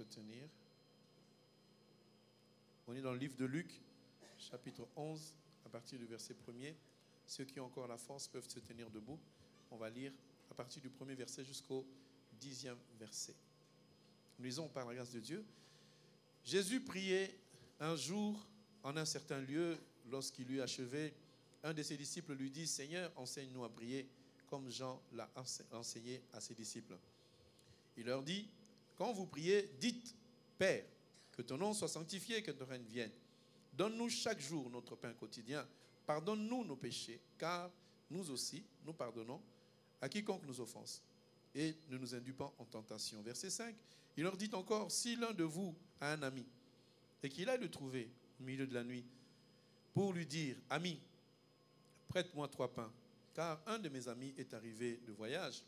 s'entretenir. On est dans le livre de Luc, chapitre 11, à partir du verset 1er. Ceux qui ont encore la force peuvent se tenir debout. On va lire à partir du premier verset jusqu'au 10e verset. Nous lisons par la grâce de Dieu. Jésus priait un jour en un certain lieu. Lorsqu'il eut achevé, un de ses disciples lui dit « Seigneur, enseigne-nous à prier, comme Jean l'a enseigné à ses disciples. » Il leur dit « Quand vous priez, dites « Père, que ton nom soit sanctifié, que ton règne vienne. Donne-nous chaque jour notre pain quotidien. Pardonne-nous nos péchés, car nous aussi, nous pardonnons à quiconque nous offense. Et ne nous induis pas en tentation. » Verset 5, il leur dit encore « Si l'un de vous a un ami, et qu'il aille le trouver au milieu de la nuit, pour lui dire « Ami, prête-moi 3 pains, car un de mes amis est arrivé de voyage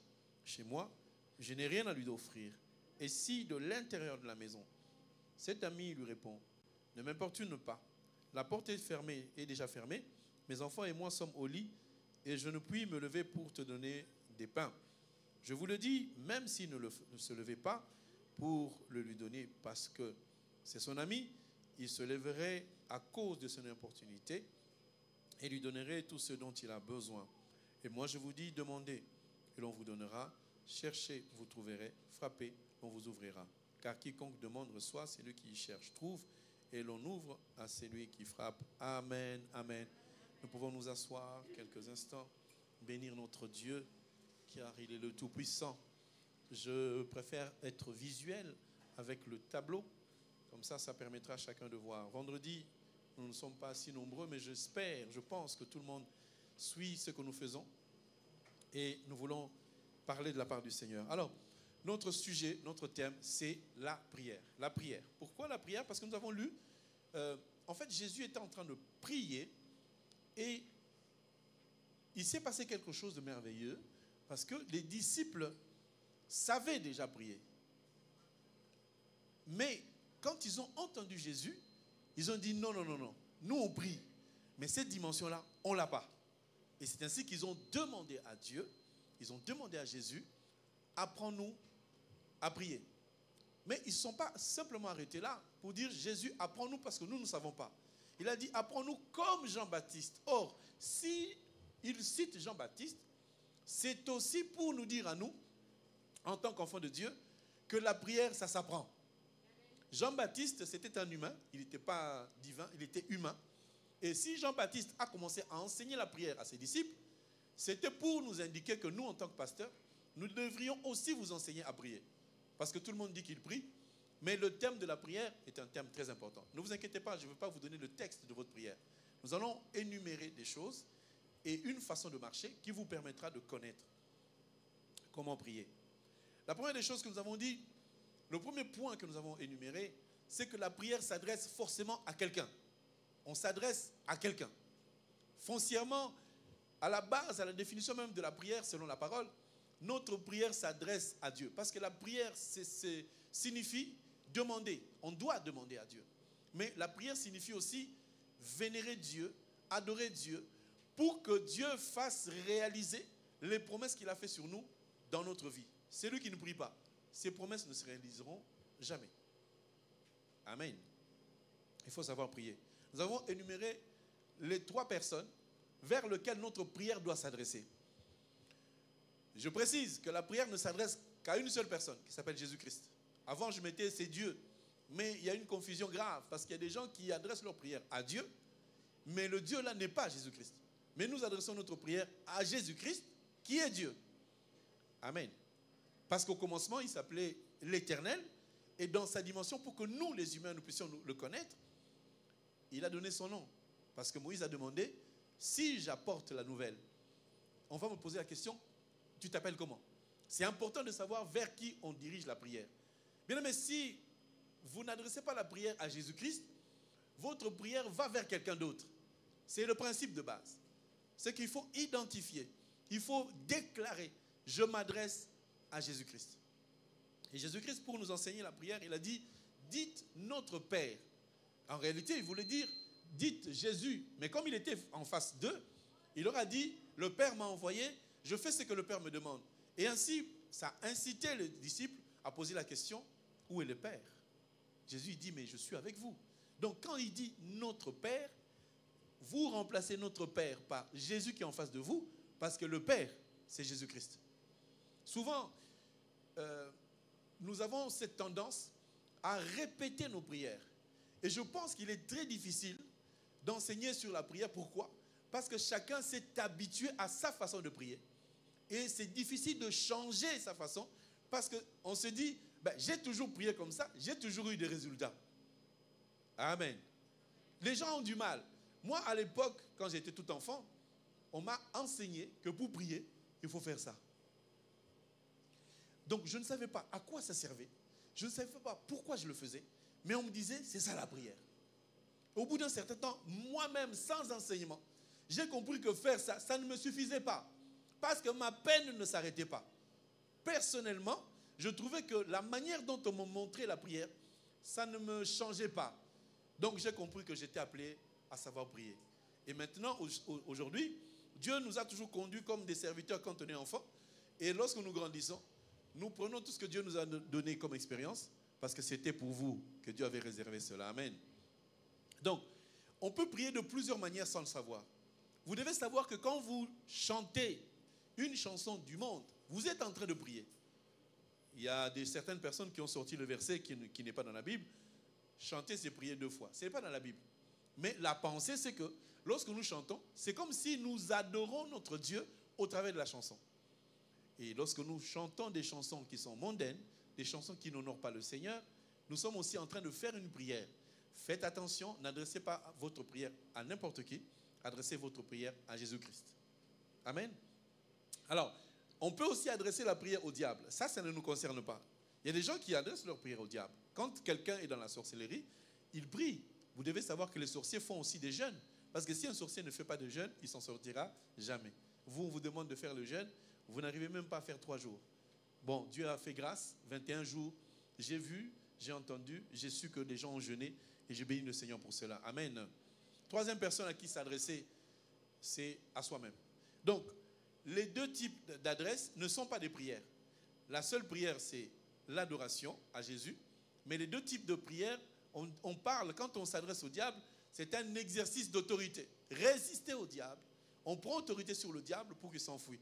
chez moi, je n'ai rien à lui offrir. Et si de l'intérieur de la maison, cet ami lui répond, ne m'importune pas, la porte est fermée, est déjà fermée, mes enfants et moi sommes au lit, et je ne puis me lever pour te donner des pains. Je vous le dis, même s'il ne se levait pas pour le lui donner, parce que c'est son ami, il se lèverait à cause de son importunité et lui donnerait tout ce dont il a besoin. Et moi je vous dis, demandez et l'on vous donnera, cherchez, vous trouverez, frappez, on vous ouvrira. Car quiconque demande reçoit, celui qui cherche trouve, et l'on ouvre à celui qui frappe. Amen, amen. Nous pouvons nous asseoir quelques instants, bénir notre Dieu, car il est le Tout-Puissant. Je préfère être visuel avec le tableau, comme ça permettra à chacun de voir. Vendredi, nous ne sommes pas si nombreux, mais j'espère, je pense que tout le monde suit ce que nous faisons, et nous voulons parler de la part du Seigneur. Alors, notre sujet, notre thème, c'est la prière. La prière. Pourquoi la prière? Parce que nous avons lu, en fait, Jésus était en train de prier et il s'est passé quelque chose de merveilleux parce que les disciples savaient déjà prier. Mais quand ils ont entendu Jésus, ils ont dit non, non, non, non. Nous, on prie. Mais cette dimension-là, on ne l'a pas. Et c'est ainsi qu'ils ont demandé à Dieu, ils ont demandé à Jésus, apprends-nous à prier. Mais ils ne sont pas simplement arrêtés là pour dire Jésus, apprends-nous parce que nous ne savons pas. Il a dit apprends-nous comme Jean-Baptiste. Or, si il cite Jean-Baptiste, c'est aussi pour nous dire à nous, en tant qu'enfants de Dieu, que la prière, ça s'apprend. Jean-Baptiste, c'était un humain, il n'était pas divin, il était humain. Et si Jean-Baptiste a commencé à enseigner la prière à ses disciples, c'était pour nous indiquer que nous, en tant que pasteurs, nous devrions aussi vous enseigner à prier. Parce que tout le monde dit qu'il prie, mais le thème de la prière est un thème très important. Ne vous inquiétez pas, je ne vais pas vous donner le texte de votre prière. Nous allons énumérer des choses et une façon de marcher qui vous permettra de connaître comment prier. La première des choses que nous avons dit, le premier point que nous avons énuméré, c'est que la prière s'adresse forcément à quelqu'un. On s'adresse à quelqu'un. Foncièrement, à la base, à la définition même de la prière, selon la parole, notre prière s'adresse à Dieu. Parce que la prière signifie demander. On doit demander à Dieu. Mais la prière signifie aussi vénérer Dieu, adorer Dieu, pour que Dieu fasse réaliser les promesses qu'il a faites sur nous dans notre vie. Celui qui ne prie pas, ces promesses ne se réaliseront jamais. Amen. Il faut savoir prier. Nous avons énuméré les 3 personnes vers lesquelles notre prière doit s'adresser. Je précise que la prière ne s'adresse qu'à une seule personne, qui s'appelle Jésus-Christ. Avant, je mettais c'est Dieu. Mais il y a une confusion grave, parce qu'il y a des gens qui adressent leur prière à Dieu, mais le Dieu là n'est pas Jésus-Christ. Mais nous adressons notre prière à Jésus-Christ, qui est Dieu. Amen. Parce qu'au commencement, il s'appelait l'Éternel, et dans sa dimension, pour que nous, les humains, nous puissions le connaître, il a donné son nom. Parce que Moïse a demandé, si j'apporte la nouvelle, on va me poser la question, tu t'appelles comment? C'est important de savoir vers qui on dirige la prière. Bien aimé, si vous n'adressez pas la prière à Jésus-Christ, votre prière va vers quelqu'un d'autre. C'est le principe de base. C'est qu'il faut identifier, il faut déclarer, je m'adresse à Jésus-Christ. Et Jésus-Christ, pour nous enseigner la prière, il a dit, dites notre Père. En réalité, il voulait dire, dites Jésus. Mais comme il était en face d'eux, il leur a dit, le Père m'a envoyé, je fais ce que le Père me demande. Et ainsi, ça a incité les disciples à poser la question, où est le Père? Jésus dit, mais je suis avec vous. Donc quand il dit notre Père, vous remplacez notre Père par Jésus qui est en face de vous, parce que le Père, c'est Jésus-Christ. Souvent, nous avons cette tendance à répéter nos prières. Et je pense qu'il est très difficile d'enseigner sur la prière. Pourquoi? Parce que chacun s'est habitué à sa façon de prier. Et c'est difficile de changer sa façon parce qu'on se dit, ben, j'ai toujours prié comme ça, j'ai toujours eu des résultats. Amen. Les gens ont du mal. Moi, à l'époque, quand j'étais tout enfant, on m'a enseigné que pour prier, il faut faire ça. Donc, je ne savais pas à quoi ça servait. Je ne savais pas pourquoi je le faisais. Mais on me disait, c'est ça la prière. Au bout d'un certain temps, moi-même, sans enseignement, j'ai compris que faire ça, ça ne me suffisait pas. Parce que ma peine ne s'arrêtait pas. Personnellement, je trouvais que la manière dont on me montrait la prière, ça ne me changeait pas. Donc j'ai compris que j'étais appelé à savoir prier. Et maintenant, aujourd'hui, Dieu nous a toujours conduits comme des serviteurs quand on est enfant. Et lorsque nous grandissons, nous prenons tout ce que Dieu nous a donné comme expérience, parce que c'était pour vous que Dieu avait réservé cela. Amen. Donc, on peut prier de plusieurs manières sans le savoir. Vous devez savoir que quand vous chantez une chanson du monde, vous êtes en train de prier. Il y a certaines personnes qui ont sorti le verset qui n'est pas dans la Bible. Chanter, c'est prier 2 fois. Ce n'est pas dans la Bible. Mais la pensée, c'est que lorsque nous chantons, c'est comme si nous adorons notre Dieu au travers de la chanson. Et lorsque nous chantons des chansons qui sont mondaines, des chansons qui n'honorent pas le Seigneur, nous sommes aussi en train de faire une prière. Faites attention, n'adressez pas votre prière à n'importe qui, adressez votre prière à Jésus-Christ. Amen. Alors, on peut aussi adresser la prière au diable. Ça ne nous concerne pas. Il y a des gens qui adressent leur prière au diable. Quand quelqu'un est dans la sorcellerie, il prie. Vous devez savoir que les sorciers font aussi des jeûnes. Parce que si un sorcier ne fait pas de jeûne, il ne s'en sortira jamais. Vous, on vous demande de faire le jeûne, vous n'arrivez même pas à faire 3 jours. Bon, Dieu a fait grâce, 21 jours. J'ai vu, j'ai entendu, j'ai su que les gens ont jeûné et je bénis le Seigneur pour cela. Amen. Troisième personne à qui s'adresser, c'est à soi-même. Donc, les 2 types d'adresses ne sont pas des prières. La seule prière, c'est l'adoration à Jésus. Mais les 2 types de prières, on parle, quand on s'adresse au diable, c'est un exercice d'autorité. Résister au diable. On prend autorité sur le diable pour qu'il s'enfuit.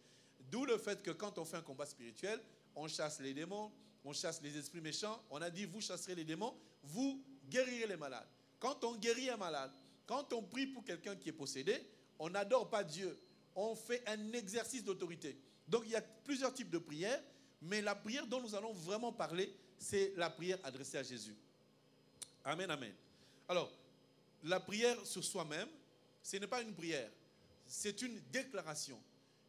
D'où le fait que quand on fait un combat spirituel, on chasse les démons, on chasse les esprits méchants. On a dit, vous chasserez les démons, vous guérirez les malades. Quand on guérit un malade, quand on prie pour quelqu'un qui est possédé, on n'adore pas Dieu. On fait un exercice d'autorité. Donc il y a plusieurs types de prières, mais la prière dont nous allons vraiment parler, c'est la prière adressée à Jésus. Amen, amen. Alors, la prière sur soi-même, ce n'est pas une prière, c'est une déclaration,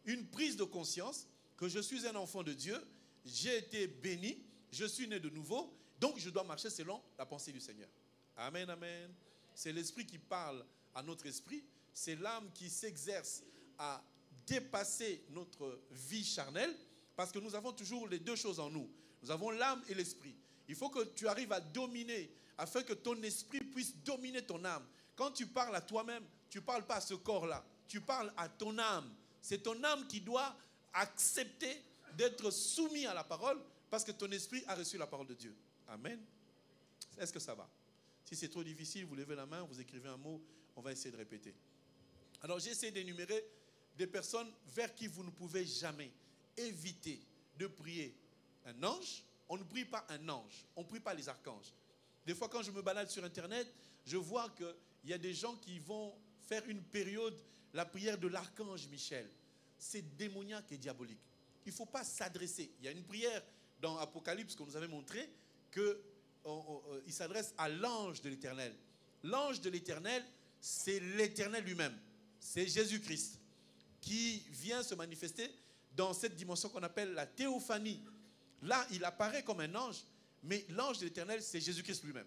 une prise de conscience que je suis un enfant de Dieu, j'ai été béni, je suis né de nouveau, donc je dois marcher selon la pensée du Seigneur. Amen, amen. C'est l'esprit qui parle à notre esprit, c'est l'âme qui s'exerce à dépasser notre vie charnelle, parce que nous avons toujours les 2 choses en nous. Nous avons l'âme et l'esprit. Il faut que tu arrives à dominer, afin que ton esprit puisse dominer ton âme. Quand tu parles à toi-même, tu ne parles pas à ce corps-là, tu parles à ton âme. C'est ton âme qui doit accepter d'être soumis à la parole, parce que ton esprit a reçu la parole de Dieu. Amen. Est-ce que ça va? Si c'est trop difficile, vous levez la main, vous écrivez un mot, on va essayer de répéter. Alors j'ai essayé d'énumérer des personnes vers qui vous ne pouvez jamais éviter de prier un ange. On ne prie pas un ange, on ne prie pas les archanges. Des fois quand je me balade sur internet, je vois qu'il y a des gens qui vont faire une période, la prière de l'archange Michel. C'est démoniaque et diabolique. Il ne faut pas s'adresser. Il y a une prière dans Apocalypse qu'on nous avait montré qu'il s'adresse à l'ange de l'Éternel. L'ange de l'Éternel, c'est l'Éternel lui-même. C'est Jésus-Christ qui vient se manifester dans cette dimension qu'on appelle la théophanie. Là, il apparaît comme un ange, mais l'ange de l'Éternel, c'est Jésus-Christ lui-même.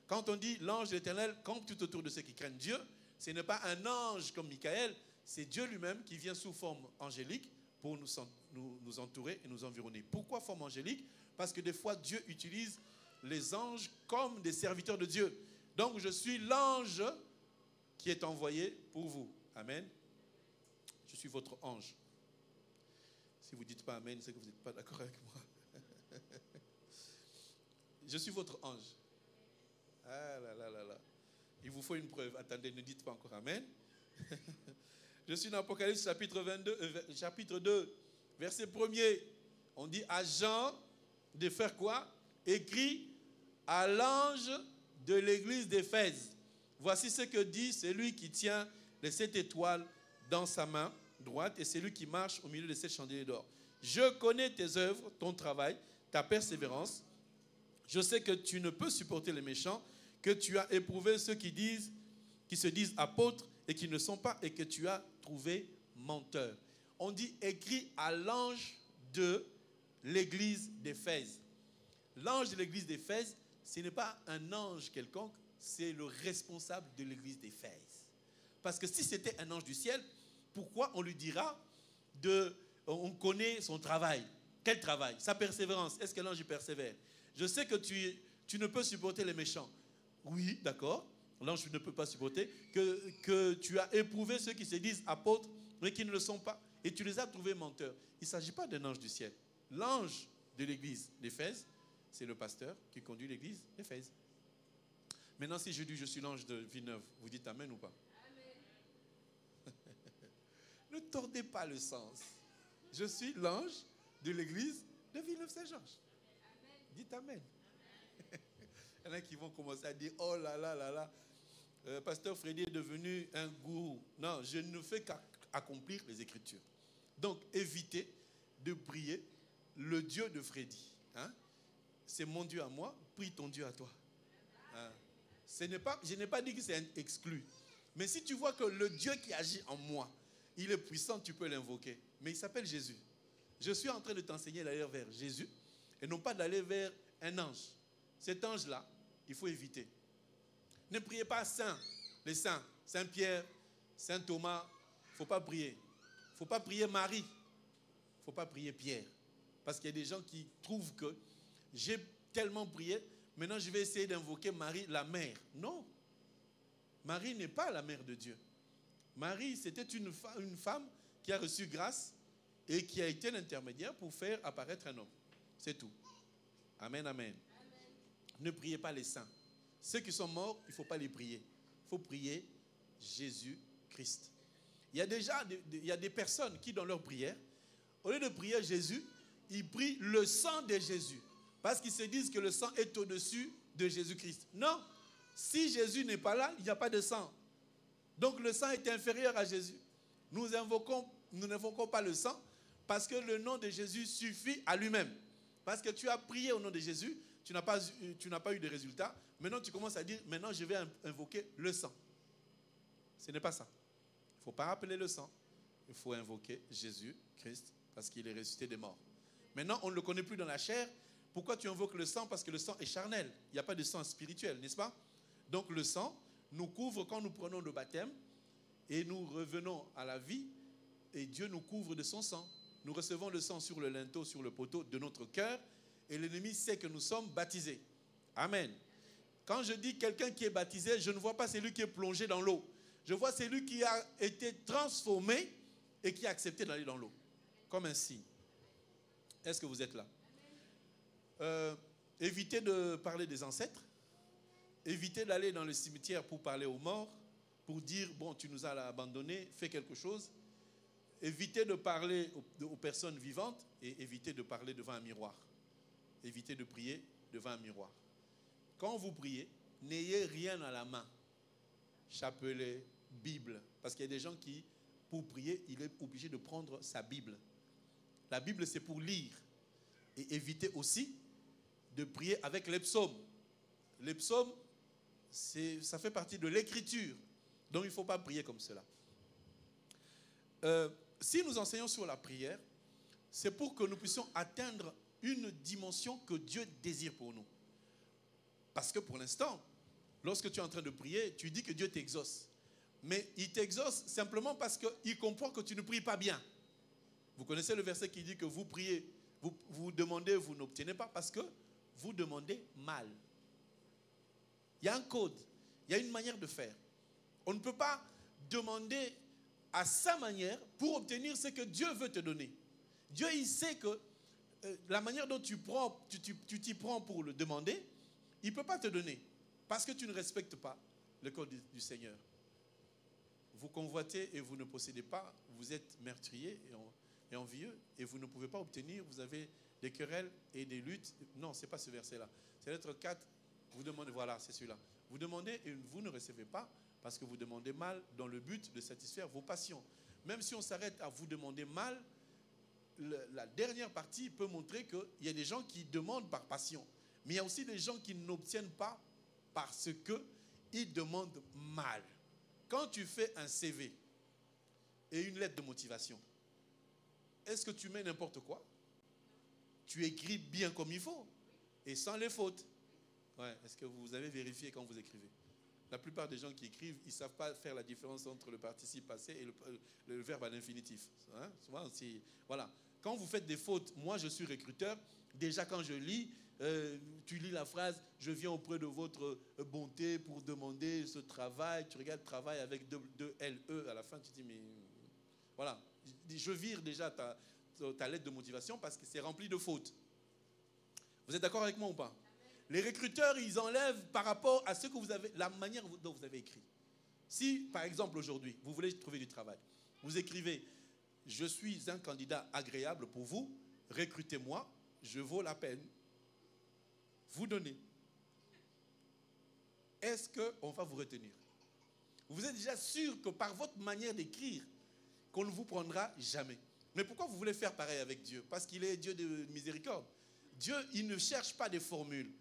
Quand on dit l'ange de l'Éternel campe tout autour de ceux qui craignent Dieu, ce n'est pas un ange comme Michael, c'est Dieu lui-même qui vient sous forme angélique pour nous entourer et nous environner. Pourquoi forme angélique? Parce que des fois, Dieu utilise les anges comme des serviteurs de Dieu. Donc, je suis l'ange qui est envoyé pour vous. Amen. Je suis votre ange. Si vous ne dites pas Amen, c'est que vous n'êtes pas d'accord avec moi. Je suis votre ange. Ah là là là là. Il vous faut une preuve. Attendez, ne dites pas encore Amen. Je suis dans Apocalypse chapitre 2, verset 1er. On dit à Jean de faire quoi? Écrit à l'ange de l'église d'Éphèse. Voici ce que dit celui qui tient les 7 étoiles dans sa main droite et celui qui marche au milieu de 7 chandeliers d'or. Je connais tes œuvres, ton travail, ta persévérance. Je sais que tu ne peux supporter les méchants, que tu as éprouvé ceux qui se disent apôtres et qui ne sont pas, et que tu as trouvé menteurs. On dit écrit à l'ange de l'église d'Éphèse. L'ange de l'église d'Éphèse, ce n'est pas un ange quelconque, c'est le responsable de l'église d'Éphèse. Parce que si c'était un ange du ciel, pourquoi on lui dira on connaît son travail? Quel travail? Sa persévérance. Est-ce que l'ange persévère? Je sais que tu ne peux supporter les méchants. Oui, d'accord. L'ange ne peut pas supporter. Que tu as éprouvé ceux qui se disent apôtres, mais qui ne le sont pas. Et tu les as trouvés menteurs. Il ne s'agit pas d'un ange du ciel. L'ange de l'église d'Éphèse, c'est le pasteur qui conduit l'église d'Éphèse. Maintenant, si je dis je suis l'ange de Villeneuve, vous dites amen ou pas? Amen. Ne tordez pas le sens. Je suis l'ange de l'église de Villeneuve-Saint-Georges. Dites amen. Il y en a qui vont commencer à dire oh là là là là, Pasteur Freddy est devenu un gourou. Non, je ne fais qu'accomplir les Écritures. Donc, évitez de prier le Dieu de Freddy. Hein? C'est mon Dieu à moi, prie ton Dieu à toi. Hein? Je n'ai pas dit que c'est exclu. Mais si tu vois que le Dieu qui agit en moi, il est puissant, tu peux l'invoquer. Mais il s'appelle Jésus. Je suis en train de t'enseigner d'aller vers Jésus et non pas d'aller vers un ange. Cet ange-là, il faut éviter. Ne priez pas saint, les saints, Saint Pierre, Saint Thomas, il ne faut pas prier. Il ne faut pas prier Marie, il ne faut pas prier Pierre. Parce qu'il y a des gens qui trouvent que j'ai tellement prié, maintenant je vais essayer d'invoquer Marie, la mère. Non, Marie n'est pas la mère de Dieu. Marie, c'était une femme qui a reçu grâce et qui a été l'intermédiaire pour faire apparaître un homme. C'est tout. Amen, amen. Ne priez pas les saints. Ceux qui sont morts, il ne faut pas les prier. Il faut prier Jésus-Christ. Il y a des personnes qui, dans leur prière, au lieu de prier Jésus, ils prient le sang de Jésus. Parce qu'ils se disent que le sang est au-dessus de Jésus-Christ. Non. Si Jésus n'est pas là, il n'y a pas de sang. Donc le sang est inférieur à Jésus. Nous n'invoquons pas le sang parce que le nom de Jésus suffit à lui-même. Parce que tu as prié au nom de Jésus, tu n'as pas eu de résultat. Maintenant, tu commences à dire, maintenant, je vais invoquer le sang. Ce n'est pas ça. Il ne faut pas rappeler le sang. Il faut invoquer Jésus-Christ parce qu'il est ressuscité des morts. Maintenant, on ne le connaît plus dans la chair. Pourquoi tu invoques le sang? Parce que le sang est charnel. Il n'y a pas de sang spirituel, n'est-ce pas? Donc, le sang nous couvre quand nous prenons le baptême et nous revenons à la vie et Dieu nous couvre de son sang. Nous recevons le sang sur le linteau, sur le poteau de notre cœur et l'ennemi sait que nous sommes baptisés. Amen. Quand je dis quelqu'un qui est baptisé, je ne vois pas celui qui est plongé dans l'eau. Je vois celui qui a été transformé et qui a accepté d'aller dans l'eau. Comme un signe. Est-ce que vous êtes là? Évitez de parler des ancêtres. Évitez d'aller dans le cimetière pour parler aux morts, pour dire, bon, tu nous as abandonnés, fais quelque chose. Évitez de parler aux personnes vivantes et évitez de parler devant un miroir. Évitez de prier devant un miroir. Quand vous priez, n'ayez rien à la main. Chapelet, Bible. Parce qu'il y a des gens qui, pour prier, il est obligé de prendre sa Bible. La Bible, c'est pour lire. Et évitez aussi de prier avec les psaumes. Les psaumes, ça fait partie de l'écriture. Donc, il ne faut pas prier comme cela. Si nous enseignons sur la prière, c'est pour que nous puissions atteindre une dimension que Dieu désire pour nous. Parce que pour l'instant, lorsque tu es en train de prier, tu dis que Dieu t'exauce. Mais il t'exauce simplement parce qu'il comprend que tu ne pries pas bien. Vous connaissez le verset qui dit que vous priez, vous demandez, vous n'obtenez pas parce que vous demandez mal. Il y a un code, il y a une manière de faire. On ne peut pas demander à sa manière pour obtenir ce que Dieu veut te donner. Dieu, il sait que la manière dont tu t'y prends pour le demander, il ne peut pas te donner. Parce que tu ne respectes pas le code du Seigneur. Vous convoitez et vous ne possédez pas, vous êtes meurtrier et envieux et vous ne pouvez pas obtenir, vous avez des querelles et des luttes. Non, ce n'est pas ce verset-là. C'est lettre 4, vous demandez, voilà, c'est celui-là. Vous demandez et vous ne recevez pas parce que vous demandez mal dans le but de satisfaire vos passions. Même si on s'arrête à vous demander mal, la dernière partie peut montrer qu'il y a des gens qui demandent par passion. Mais il y a aussi des gens qui n'obtiennent pas parce qu'ils demandent mal. Quand tu fais un CV et une lettre de motivation, est-ce que tu mets n'importe quoi? Tu écris bien comme il faut et sans les fautes. Ouais. Est-ce que vous avez vérifié quand vous écrivez? La plupart des gens qui écrivent, ils ne savent pas faire la différence entre le participe passé et le verbe à l'infinitif. Hein? Souvent, voilà. Quand vous faites des fautes, moi je suis recruteur, déjà quand je lis, tu lis la phrase « Je viens auprès de votre bonté pour demander ce travail », tu regardes « travail » avec deux L-E à la fin, tu dis « mais voilà ». Je vire déjà ta lettre de motivation parce que c'est rempli de fautes. Vous êtes d'accord avec moi ou pas? Les recruteurs, ils enlèvent par rapport à ce que vous avez, la manière dont vous avez écrit. Si, par exemple, aujourd'hui, vous voulez trouver du travail, vous écrivez « Je suis un candidat agréable pour vous, recrutez-moi, je vaux la peine. » Vous donnez. Est-ce qu'on va vous retenir? Vous êtes déjà sûr que par votre manière d'écrire, qu'on ne vous prendra jamais. Mais pourquoi vous voulez faire pareil avec Dieu? Parce qu'il est Dieu de miséricorde. Dieu, il ne cherche pas des formules.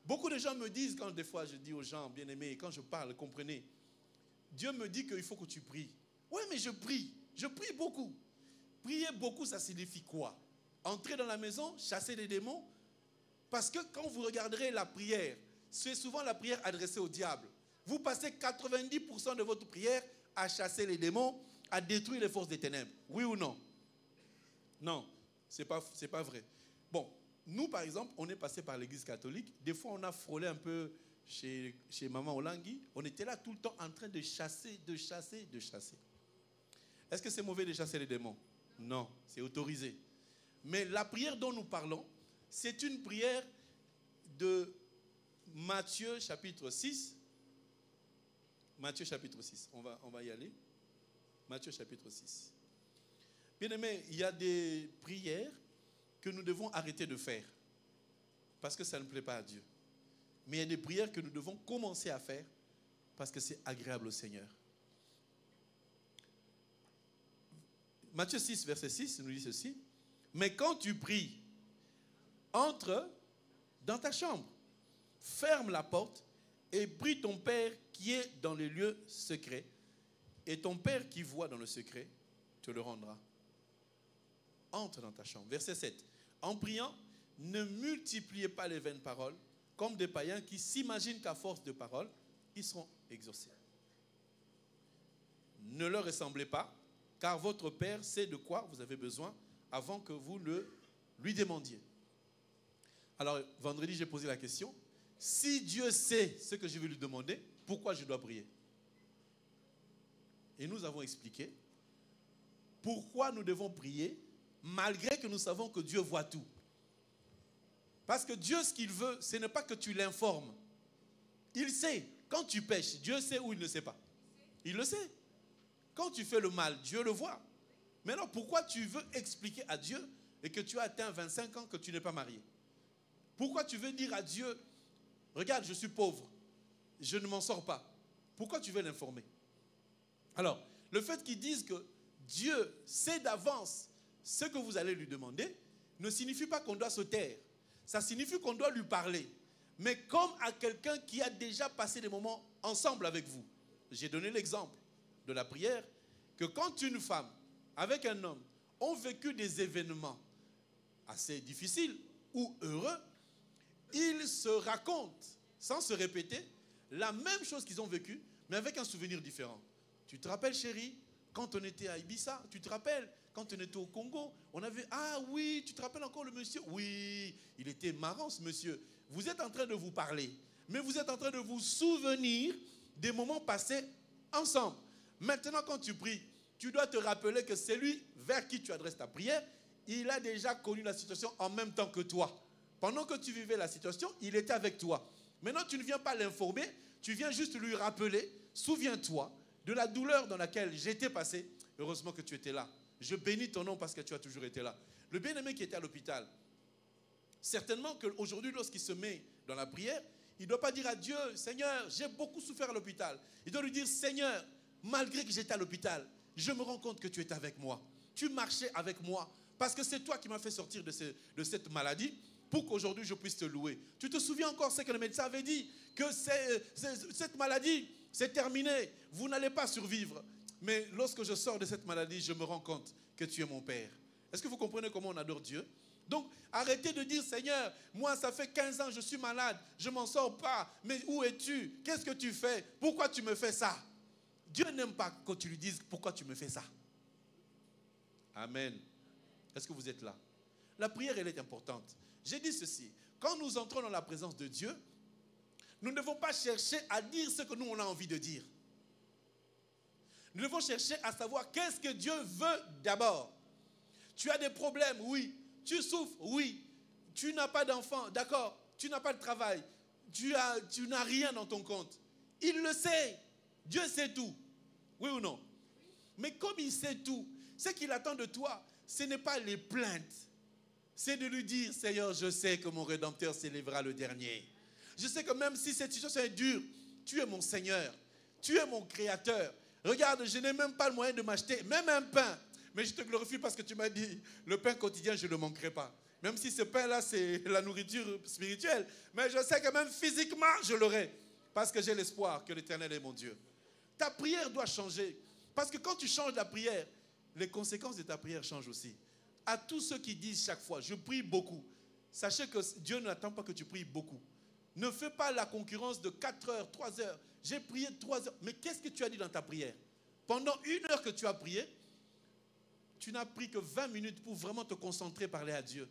Beaucoup de gens me disent, quand des fois je dis aux gens, bien-aimés, quand je parle, comprenez, Dieu me dit qu'il faut que tu pries. Oui, mais je prie beaucoup. Prier beaucoup, ça signifie quoi? Entrer dans la maison, chasser les démons? Parce que quand vous regarderez la prière, c'est souvent la prière adressée au diable. Vous passez 90% de votre prière à chasser les démons, à détruire les forces des ténèbres. Oui ou non? Non, c'est pas vrai. Bon, nous par exemple, on est passé par l'église catholique. Des fois, on a frôlé un peu chez Maman Olangui. On était là tout le temps en train de chasser. Est-ce que c'est mauvais de chasser les démons? Non, c'est autorisé. Mais la prière dont nous parlons, c'est une prière de Matthieu chapitre 6. Matthieu chapitre 6, on va y aller. Matthieu chapitre 6. Bien-aimés, il y a des prières que nous devons arrêter de faire parce que ça ne plaît pas à Dieu. Mais il y a des prières que nous devons commencer à faire parce que c'est agréable au Seigneur. Matthieu 6, verset 6, nous dit ceci. Mais quand tu pries, entre dans ta chambre, ferme la porte et prie ton Père qui est dans les lieux secrets. Et ton Père qui voit dans le secret te le rendra. Entre dans ta chambre. Verset 7. En priant, ne multipliez pas les vaines paroles comme des païens qui s'imaginent qu'à force de paroles, ils seront exaucés. Ne leur ressemblez pas, car votre Père sait de quoi vous avez besoin avant que vous le lui demandiez. Alors, vendredi, j'ai posé la question. Si Dieu sait ce que je vais lui demander, pourquoi je dois prier? Et nous avons expliqué pourquoi nous devons prier malgré que nous savons que Dieu voit tout. Parce que Dieu, ce qu'il veut, ce n'est pas que tu l'informes. Il sait. Quand tu pêches, Dieu sait ou il ne sait pas? Il le sait. Quand tu fais le mal, Dieu le voit. Maintenant, pourquoi tu veux expliquer à Dieu et que tu as atteint 25 ans que tu n'es pas marié? Pourquoi tu veux dire à Dieu, regarde, je suis pauvre, je ne m'en sors pas? Pourquoi tu veux l'informer? Alors, le fait qu'ils disent que Dieu sait d'avance ce que vous allez lui demander ne signifie pas qu'on doit se taire. Ça signifie qu'on doit lui parler. Mais comme à quelqu'un qui a déjà passé des moments ensemble avec vous. J'ai donné l'exemple de la prière que quand une femme avec un homme ont vécu des événements assez difficiles ou heureux, ils se racontent, sans se répéter, la même chose qu'ils ont vécue, mais avec un souvenir différent. Tu te rappelles, chérie, quand on était à Ibiza, tu te rappelles, quand on était au Congo, on avait, ah oui, tu te rappelles encore le monsieur? Oui, il était marrant ce monsieur. Vous êtes en train de vous parler, mais vous êtes en train de vous souvenir des moments passés ensemble. Maintenant, quand tu pries, tu dois te rappeler que celui vers qui tu adresses ta prière, il a déjà connu la situation en même temps que toi. Pendant que tu vivais la situation, il était avec toi. Maintenant, tu ne viens pas l'informer, tu viens juste lui rappeler, souviens-toi de la douleur dans laquelle j'étais passé. Heureusement que tu étais là. Je bénis ton nom parce que tu as toujours été là. Le bien-aimé qui était à l'hôpital, certainement qu'aujourd'hui, lorsqu'il se met dans la prière, il ne doit pas dire à Dieu, Seigneur, j'ai beaucoup souffert à l'hôpital. Il doit lui dire, Seigneur, malgré que j'étais à l'hôpital, je me rends compte que tu es avec moi. Tu marchais avec moi parce que c'est toi qui m'as fait sortir de cette maladie pour qu'aujourd'hui je puisse te louer. Tu te souviens encore ce que le médecin avait dit, que cette maladie, c'est terminé, vous n'allez pas survivre. Mais lorsque je sors de cette maladie, je me rends compte que tu es mon Père. Est-ce que vous comprenez comment on adore Dieu? Donc, arrêtez de dire, Seigneur, moi, ça fait 15 ans, je suis malade, je ne m'en sors pas, mais où es-tu? Qu'est-ce que tu fais? Pourquoi tu me fais ça? Dieu n'aime pas quand tu lui dises, pourquoi tu me fais ça? Amen. Est-ce que vous êtes là? La prière, elle est importante. J'ai dit ceci, quand nous entrons dans la présence de Dieu, nous ne devons pas chercher à dire ce que nous, on a envie de dire. Nous devons chercher à savoir qu'est-ce que Dieu veut d'abord. Tu as des problèmes, oui. Tu souffres, oui. Tu n'as pas d'enfant, d'accord. Tu n'as pas de travail. Tu n'as rien dans ton compte. Il le sait. Dieu sait tout. Oui ou non? Mais comme il sait tout, ce qu'il attend de toi, ce n'est pas les plaintes. C'est de lui dire, Seigneur, je sais que mon Rédempteur s'élèvera le dernier. Je sais que même si cette situation est dure, tu es mon Seigneur. Tu es mon Créateur. Regarde, je n'ai même pas le moyen de m'acheter même un pain. Mais je te glorifie parce que tu m'as dit, le pain quotidien, je ne le manquerai pas. Même si ce pain-là, c'est la nourriture spirituelle. Mais je sais que même physiquement, je l'aurai. Parce que j'ai l'espoir que l'Éternel est mon Dieu. Ta prière doit changer. Parce que quand tu changes la prière, les conséquences de ta prière changent aussi. À tous ceux qui disent chaque fois, je prie beaucoup. Sachez que Dieu n'attend pas que tu pries beaucoup. Ne fais pas la concurrence de 4 heures, 3 heures. J'ai prié 3 heures. Mais qu'est-ce que tu as dit dans ta prière? Pendant 1 heure que tu as prié, tu n'as pris que 20 minutes pour vraiment te concentrer, parler à Dieu.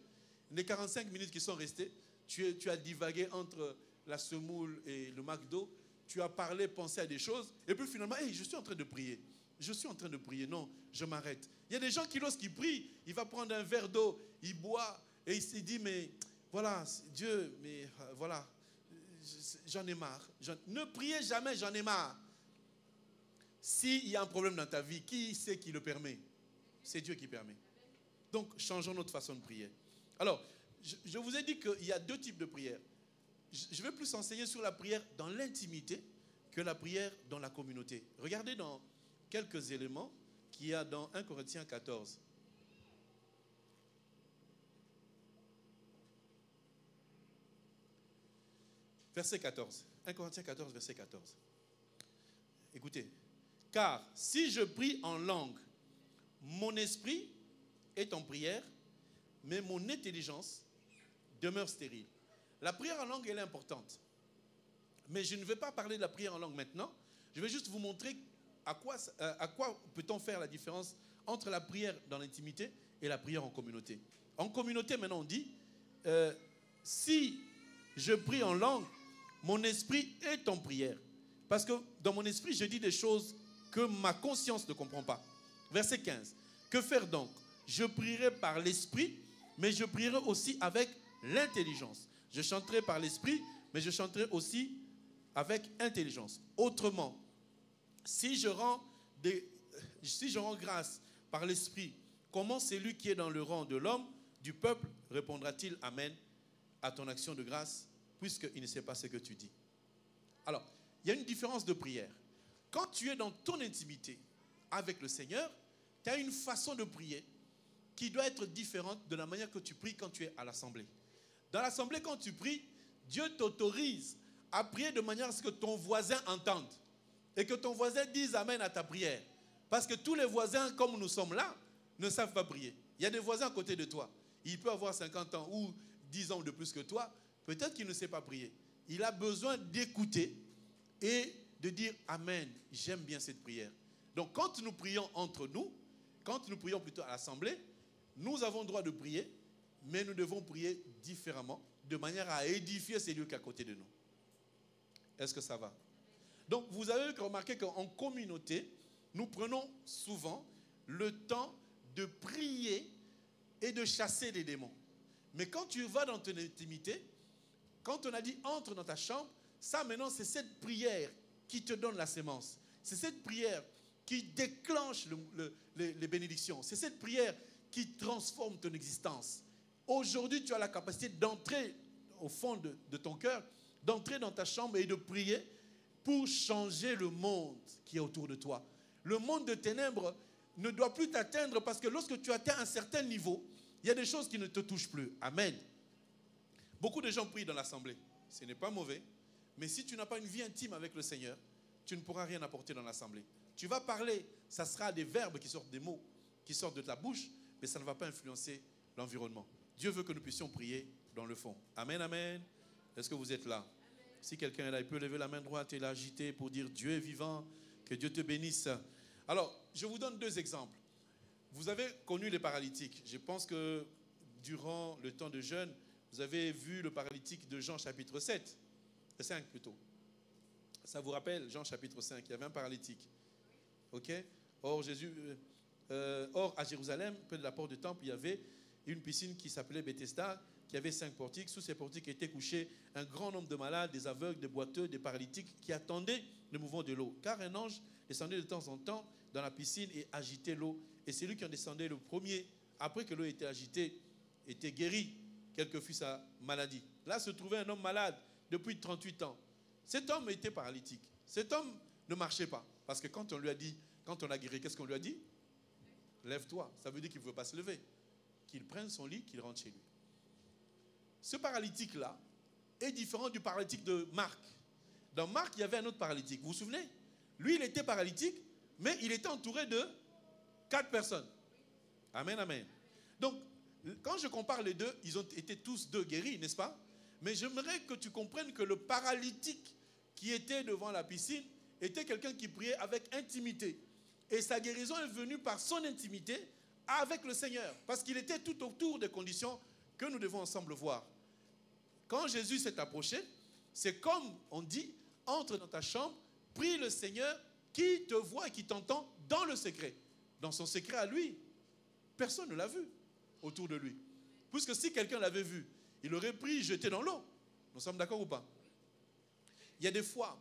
Les 45 minutes qui sont restées, tu as divagué entre la semoule et le McDo. Tu as parlé, pensé à des choses. Et puis finalement, hey, je suis en train de prier. Je suis en train de prier. Non, je m'arrête. Il y a des gens qui, lorsqu'ils prient, il va prendre un verre d'eau, il boit et il se dit, mais voilà, Dieu, mais voilà, j'en ai marre. Ne priez jamais, j'en ai marre. S'il y a un problème dans ta vie, qui c'est qui le permet? C'est Dieu qui permet. Donc, changeons notre façon de prier. Alors, je vous ai dit qu'il y a 2 types de prières. Je vais plus enseigner sur la prière dans l'intimité que la prière dans la communauté. Regardez dans quelques éléments qu'il y a dans 1 Corinthiens 14. Verset 14. 1 Corinthiens 14, verset 14. Écoutez. Car si je prie en langue, mon esprit est en prière, mais mon intelligence demeure stérile. La prière en langue, elle est importante. Mais je ne vais pas parler de la prière en langue maintenant. Je vais juste vous montrer à quoi peut-on faire la différence entre la prière dans l'intimité et la prière en communauté. En communauté, maintenant, on dit, si je prie en langue, mon esprit est en prière. Parce que dans mon esprit, je dis des choses que ma conscience ne comprend pas. Verset 15. Que faire donc? Je prierai par l'esprit, mais je prierai aussi avec l'intelligence. Je chanterai par l'esprit, mais je chanterai aussi avec intelligence. Autrement, si je rends grâce par l'esprit, comment celui qui est dans le rang de l'homme, du peuple, répondra-t-il Amen à ton action de grâce, puisqu'il ne sait pas ce que tu dis? Alors, il y a une différence de prière. Quand tu es dans ton intimité avec le Seigneur, tu as une façon de prier qui doit être différente de la manière que tu pries quand tu es à l'assemblée. Dans l'assemblée, quand tu pries, Dieu t'autorise à prier de manière à ce que ton voisin entende et que ton voisin dise Amen à ta prière. Parce que tous les voisins, comme nous sommes là, ne savent pas prier. Il y a des voisins à côté de toi. Il peut avoir 50 ans ou 10 ans de plus que toi. Peut-être qu'il ne sait pas prier. Il a besoin d'écouter et de dire Amen, j'aime bien cette prière. Donc quand nous prions entre nous, quand nous prions plutôt à l'assemblée, nous avons le droit de prier, mais nous devons prier différemment, de manière à édifier celui qui est à côté de nous. Est-ce que ça va? Donc vous avez remarqué qu'en communauté, nous prenons souvent le temps de prier et de chasser les démons. Mais quand tu vas dans ton intimité, quand on a dit entre dans ta chambre, ça maintenant c'est cette prière qui te donne la sémence. C'est cette prière qui déclenche les bénédictions. C'est cette prière qui transforme ton existence. Aujourd'hui, tu as la capacité d'entrer au fond de ton cœur, d'entrer dans ta chambre et de prier pour changer le monde qui est autour de toi. Le monde de ténèbres ne doit plus t'atteindre parce que lorsque tu atteins un certain niveau, il y a des choses qui ne te touchent plus. Amen. Beaucoup de gens prient dans l'assemblée. Ce n'est pas mauvais. Mais si tu n'as pas une vie intime avec le Seigneur, tu ne pourras rien apporter dans l'assemblée. Tu vas parler, ça sera des verbes qui sortent, des mots qui sortent de ta bouche, mais ça ne va pas influencer l'environnement. Dieu veut que nous puissions prier dans le fond. Amen, amen. Est-ce que vous êtes là? Amen. Si quelqu'un est là, il peut lever la main droite et l'agiter pour dire Dieu est vivant, que Dieu te bénisse. Alors, je vous donne 2 exemples. Vous avez connu les paralytiques. Je pense que durant le temps de jeûne, vous avez vu le paralytique de Jean chapitre 7, 5 plutôt. Ça vous rappelle, Jean chapitre 5, il y avait un paralytique. Ok? Or, à Jérusalem, près de la porte du temple, il y avait une piscine qui s'appelait Bethesda, qui avait 5 portiques. Sous ces portiques étaient couchés un grand nombre de malades, des aveugles, des boiteux, des paralytiques qui attendaient le mouvement de l'eau. Car un ange descendait de temps en temps dans la piscine et agitait l'eau. Et c'est lui qui en descendait le premier, après que l'eau était agitée, était guéri, quelle que fût sa maladie. Là se trouvait un homme malade depuis 38 ans. Cet homme était paralytique. Cet homme ne marchait pas. Parce que quand on lui a dit, quand on l'a guéri, qu'est-ce qu'on lui a dit? Lève-toi. Ça veut dire qu'il ne pouvait pas se lever. Qu'il prenne son lit, qu'il rentre chez lui. Ce paralytique-là est différent du paralytique de Marc. Dans Marc, il y avait un autre paralytique. Vous vous souvenez? Lui, il était paralytique, mais il était entouré de 4 personnes. Amen, amen. Donc, quand je compare les deux, ils ont été tous 2 guéris, n'est-ce pas? Mais j'aimerais que tu comprennes que le paralytique qui était devant la piscine était quelqu'un qui priait avec intimité. Et sa guérison est venue par son intimité avec le Seigneur. Parce qu'il était tout autour des conditions que nous devons ensemble voir. Quand Jésus s'est approché, c'est comme on dit, entre dans ta chambre, prie le Seigneur qui te voit et qui t'entend dans le secret. Dans son secret à lui, personne ne l'a vu autour de lui. Puisque si quelqu'un l'avait vu, il aurait pris, jeté dans l'eau. Nous sommes d'accord ou pas? Il y a des fois,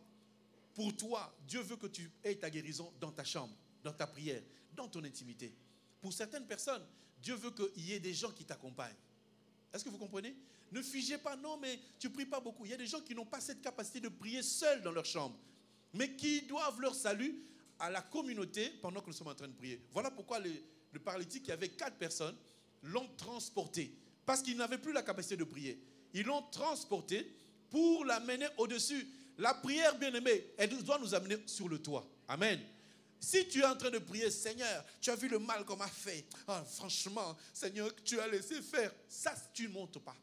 pour toi, Dieu veut que tu aies ta guérison dans ta chambre, dans ta prière, dans ton intimité. Pour certaines personnes, Dieu veut qu'il y ait des gens qui t'accompagnent. Est-ce que vous comprenez? Ne figez pas, non, mais tu ne pries pas beaucoup. Il y a des gens qui n'ont pas cette capacité de prier seuls dans leur chambre, mais qui doivent leur salut à la communauté pendant que nous sommes en train de prier. Voilà pourquoi le paralytique qui avait 4 personnes l'ont transporté. Parce qu'ils n'avaient plus la capacité de prier. Ils l'ont transporté pour l'amener au-dessus. La prière, bien-aimée, elle doit nous amener sur le toit. Amen. Si tu es en train de prier, Seigneur, tu as vu le mal qu'on m'a fait. Ah, franchement, Seigneur, tu as laissé faire. Ça, tu ne montes pas.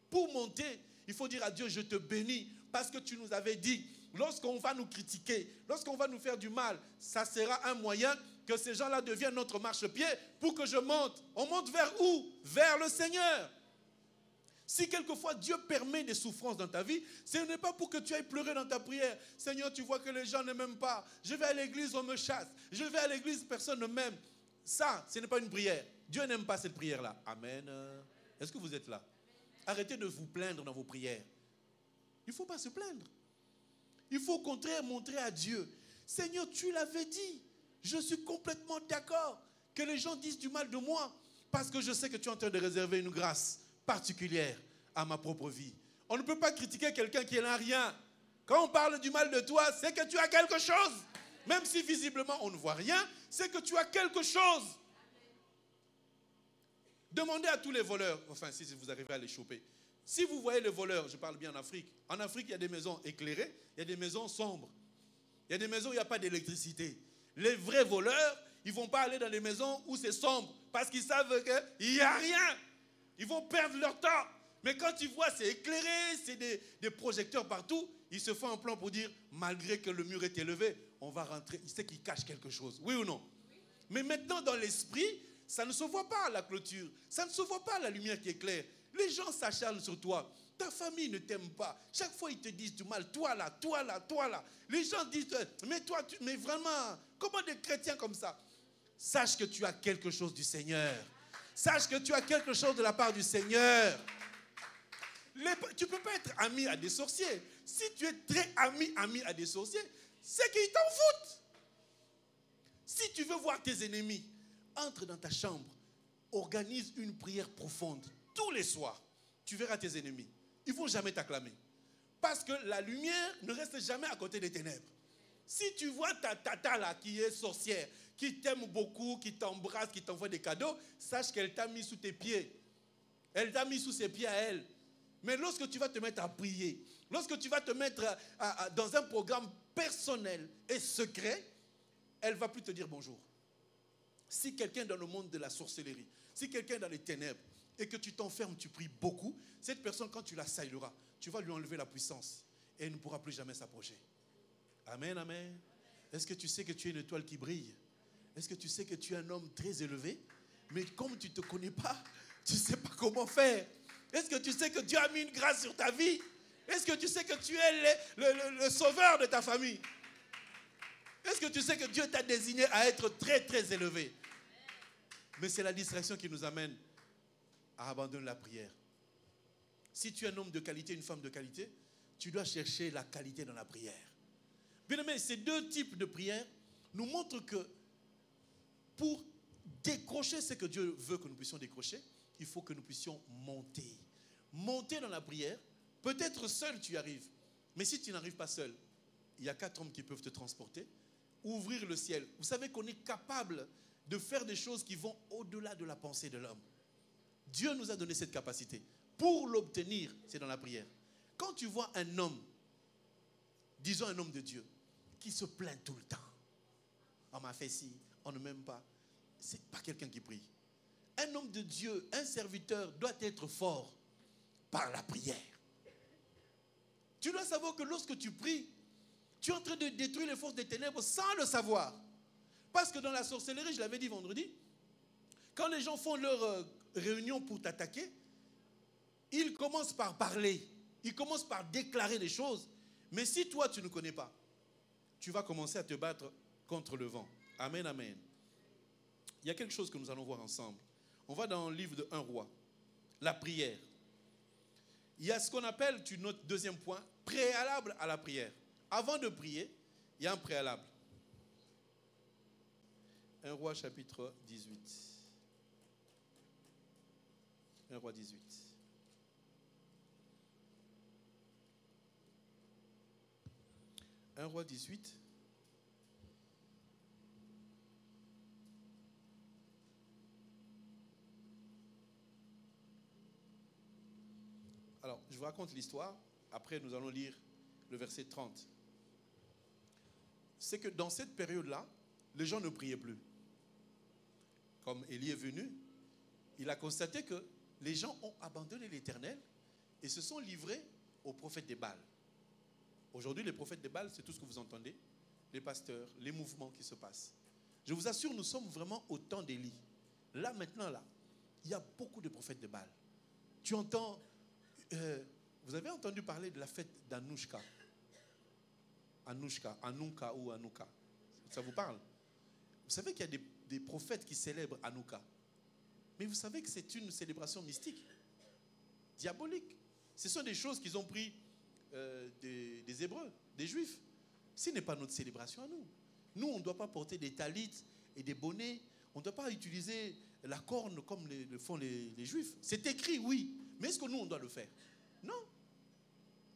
Pour monter, il faut dire à Dieu, je te bénis. Parce que tu nous avais dit, lorsqu'on va nous critiquer, lorsqu'on va nous faire du mal, ça sera un moyen que ces gens-là deviennent notre marchepied pour que je monte. On monte vers où? Vers le Seigneur. Si quelquefois Dieu permet des souffrances dans ta vie, ce n'est pas pour que tu ailles pleurer dans ta prière. Seigneur, tu vois que les gens ne m'aiment pas. Je vais à l'église, on me chasse. Je vais à l'église, personne ne m'aime. Ça, ce n'est pas une prière. Dieu n'aime pas cette prière-là. Amen. Est-ce que vous êtes là? Arrêtez de vous plaindre dans vos prières. Il ne faut pas se plaindre. Il faut au contraire montrer à Dieu. Seigneur, tu l'avais dit. Je suis complètement d'accord que les gens disent du mal de moi parce que je sais que tu es en train de réserver une grâce particulière à ma propre vie. On ne peut pas critiquer quelqu'un qui n'a rien. Quand on parle du mal de toi, c'est que tu as quelque chose. Même si visiblement on ne voit rien, c'est que tu as quelque chose. Demandez à tous les voleurs, enfin si vous arrivez à les choper. Si vous voyez les voleurs, je parle bien en Afrique. En Afrique, il y a des maisons éclairées, il y a des maisons sombres. Il y a des maisons où il n'y a pas d'électricité. Les vrais voleurs, ils ne vont pas aller dans les maisons où c'est sombre parce qu'ils savent qu'il n'y a rien. Ils vont perdre leur temps. Mais quand ils voient, c'est éclairé, c'est des projecteurs partout, ils se font un plan pour dire, malgré que le mur est élevé, on va rentrer. Ils savent qu'ils cachent quelque chose. Oui ou non? Mais maintenant, dans l'esprit, ça ne se voit pas la clôture. Ça ne se voit pas la lumière qui éclaire. Les gens s'acharnent sur toi. Ta famille ne t'aime pas. Chaque fois, ils te disent du mal. Toi là, toi là, toi là. Les gens disent, mais toi, mais vraiment, comment des chrétiens comme ça? Sache que tu as quelque chose du Seigneur. Sache que tu as quelque chose de la part du Seigneur. Tu ne peux pas être ami à des sorciers. Si tu es très ami à des sorciers, c'est qu'ils t'en foutent. Si tu veux voir tes ennemis, entre dans ta chambre, organise une prière profonde tous les soirs. Tu verras tes ennemis. Ils ne vont jamais t'acclamer. Parce que la lumière ne reste jamais à côté des ténèbres. Si tu vois ta tata là qui est sorcière, qui t'aime beaucoup, qui t'embrasse, qui t'envoie des cadeaux, sache qu'elle t'a mis sous tes pieds. Elle t'a mis sous ses pieds à elle. Mais lorsque tu vas te mettre à prier, lorsque tu vas te mettre dans un programme personnel et secret, elle ne va plus te dire bonjour. Si quelqu'un dans le monde de la sorcellerie, si quelqu'un dans les ténèbres, et que tu t'enfermes, tu pries beaucoup, cette personne, quand tu la sailleras, tu vas lui enlever la puissance et elle ne pourra plus jamais s'approcher. Amen, amen. Est-ce que tu sais que tu es une étoile qui brille? Est-ce que tu sais que tu es un homme très élevé? Mais comme tu ne te connais pas, tu ne sais pas comment faire. Est-ce que tu sais que Dieu a mis une grâce sur ta vie? Est-ce que tu sais que tu es le sauveur de ta famille? Est-ce que tu sais que Dieu t'a désigné à être très très élevé? Mais c'est la distraction qui nous amène à abandonner la prière. Si tu es un homme de qualité, une femme de qualité, tu dois chercher la qualité dans la prière. Bien aimé, ces deux types de prières nous montrent que pour décrocher ce que Dieu veut que nous puissions décrocher, il faut que nous puissions monter. Monter dans la prière, peut-être seul tu y arrives, mais si tu n'arrives pas seul, il y a 4 hommes qui peuvent te transporter, ouvrir le ciel. Vous savez qu'on est capable de faire des choses qui vont au-delà de la pensée de l'homme. Dieu nous a donné cette capacité. Pour l'obtenir, c'est dans la prière. Quand tu vois un homme, disons un homme de Dieu, qui se plaint tout le temps, on m'a fait ci, on ne m'aime pas, c'est pas quelqu'un qui prie. Un homme de Dieu, un serviteur doit être fort par la prière. Tu dois savoir que lorsque tu pries, tu es en train de détruire les forces des ténèbres sans le savoir. Parce que dans la sorcellerie, je l'avais dit vendredi, quand les gens font leur réunion pour t'attaquer, ils commencent par parler, ils commencent par déclarer des choses. Mais si toi, tu ne connais pas, tu vas commencer à te battre contre le vent. Amen, amen. Il y a quelque chose que nous allons voir ensemble. On va dans le livre de 1 roi, la prière. Il y a ce qu'on appelle, tu notes deuxième point, préalable à la prière. Avant de prier, il y a un préalable. 1 roi chapitre 18. 1 roi 18. Un roi 18. Alors, je vous raconte l'histoire. Après, nous allons lire le verset 30. C'est que dans cette période-là, les gens ne priaient plus. Comme Élie est venu, il a constaté que les gens ont abandonné l'Éternel et se sont livrés aux prophètes des Baals. Aujourd'hui, les prophètes des Baals, c'est tout ce que vous entendez, les pasteurs, les mouvements qui se passent. Je vous assure, nous sommes vraiment au temps d'Élie. Là, maintenant, là, il y a beaucoup de prophètes de Baal. Tu entends, vous avez entendu parler de la fête d'Anouchka? Anouka ou Anouka. Ça vous parle? Vous savez qu'il y a des prophètes qui célèbrent Anouka. Mais vous savez que c'est une célébration mystique, diabolique. Ce sont des choses qu'ils ont pris des Hébreux, des Juifs. Ce n'est pas notre célébration à nous. Nous, on ne doit pas porter des talites et des bonnets. On ne doit pas utiliser la corne comme le font les Juifs. C'est écrit, oui. Mais est-ce que nous, on doit le faire? Non.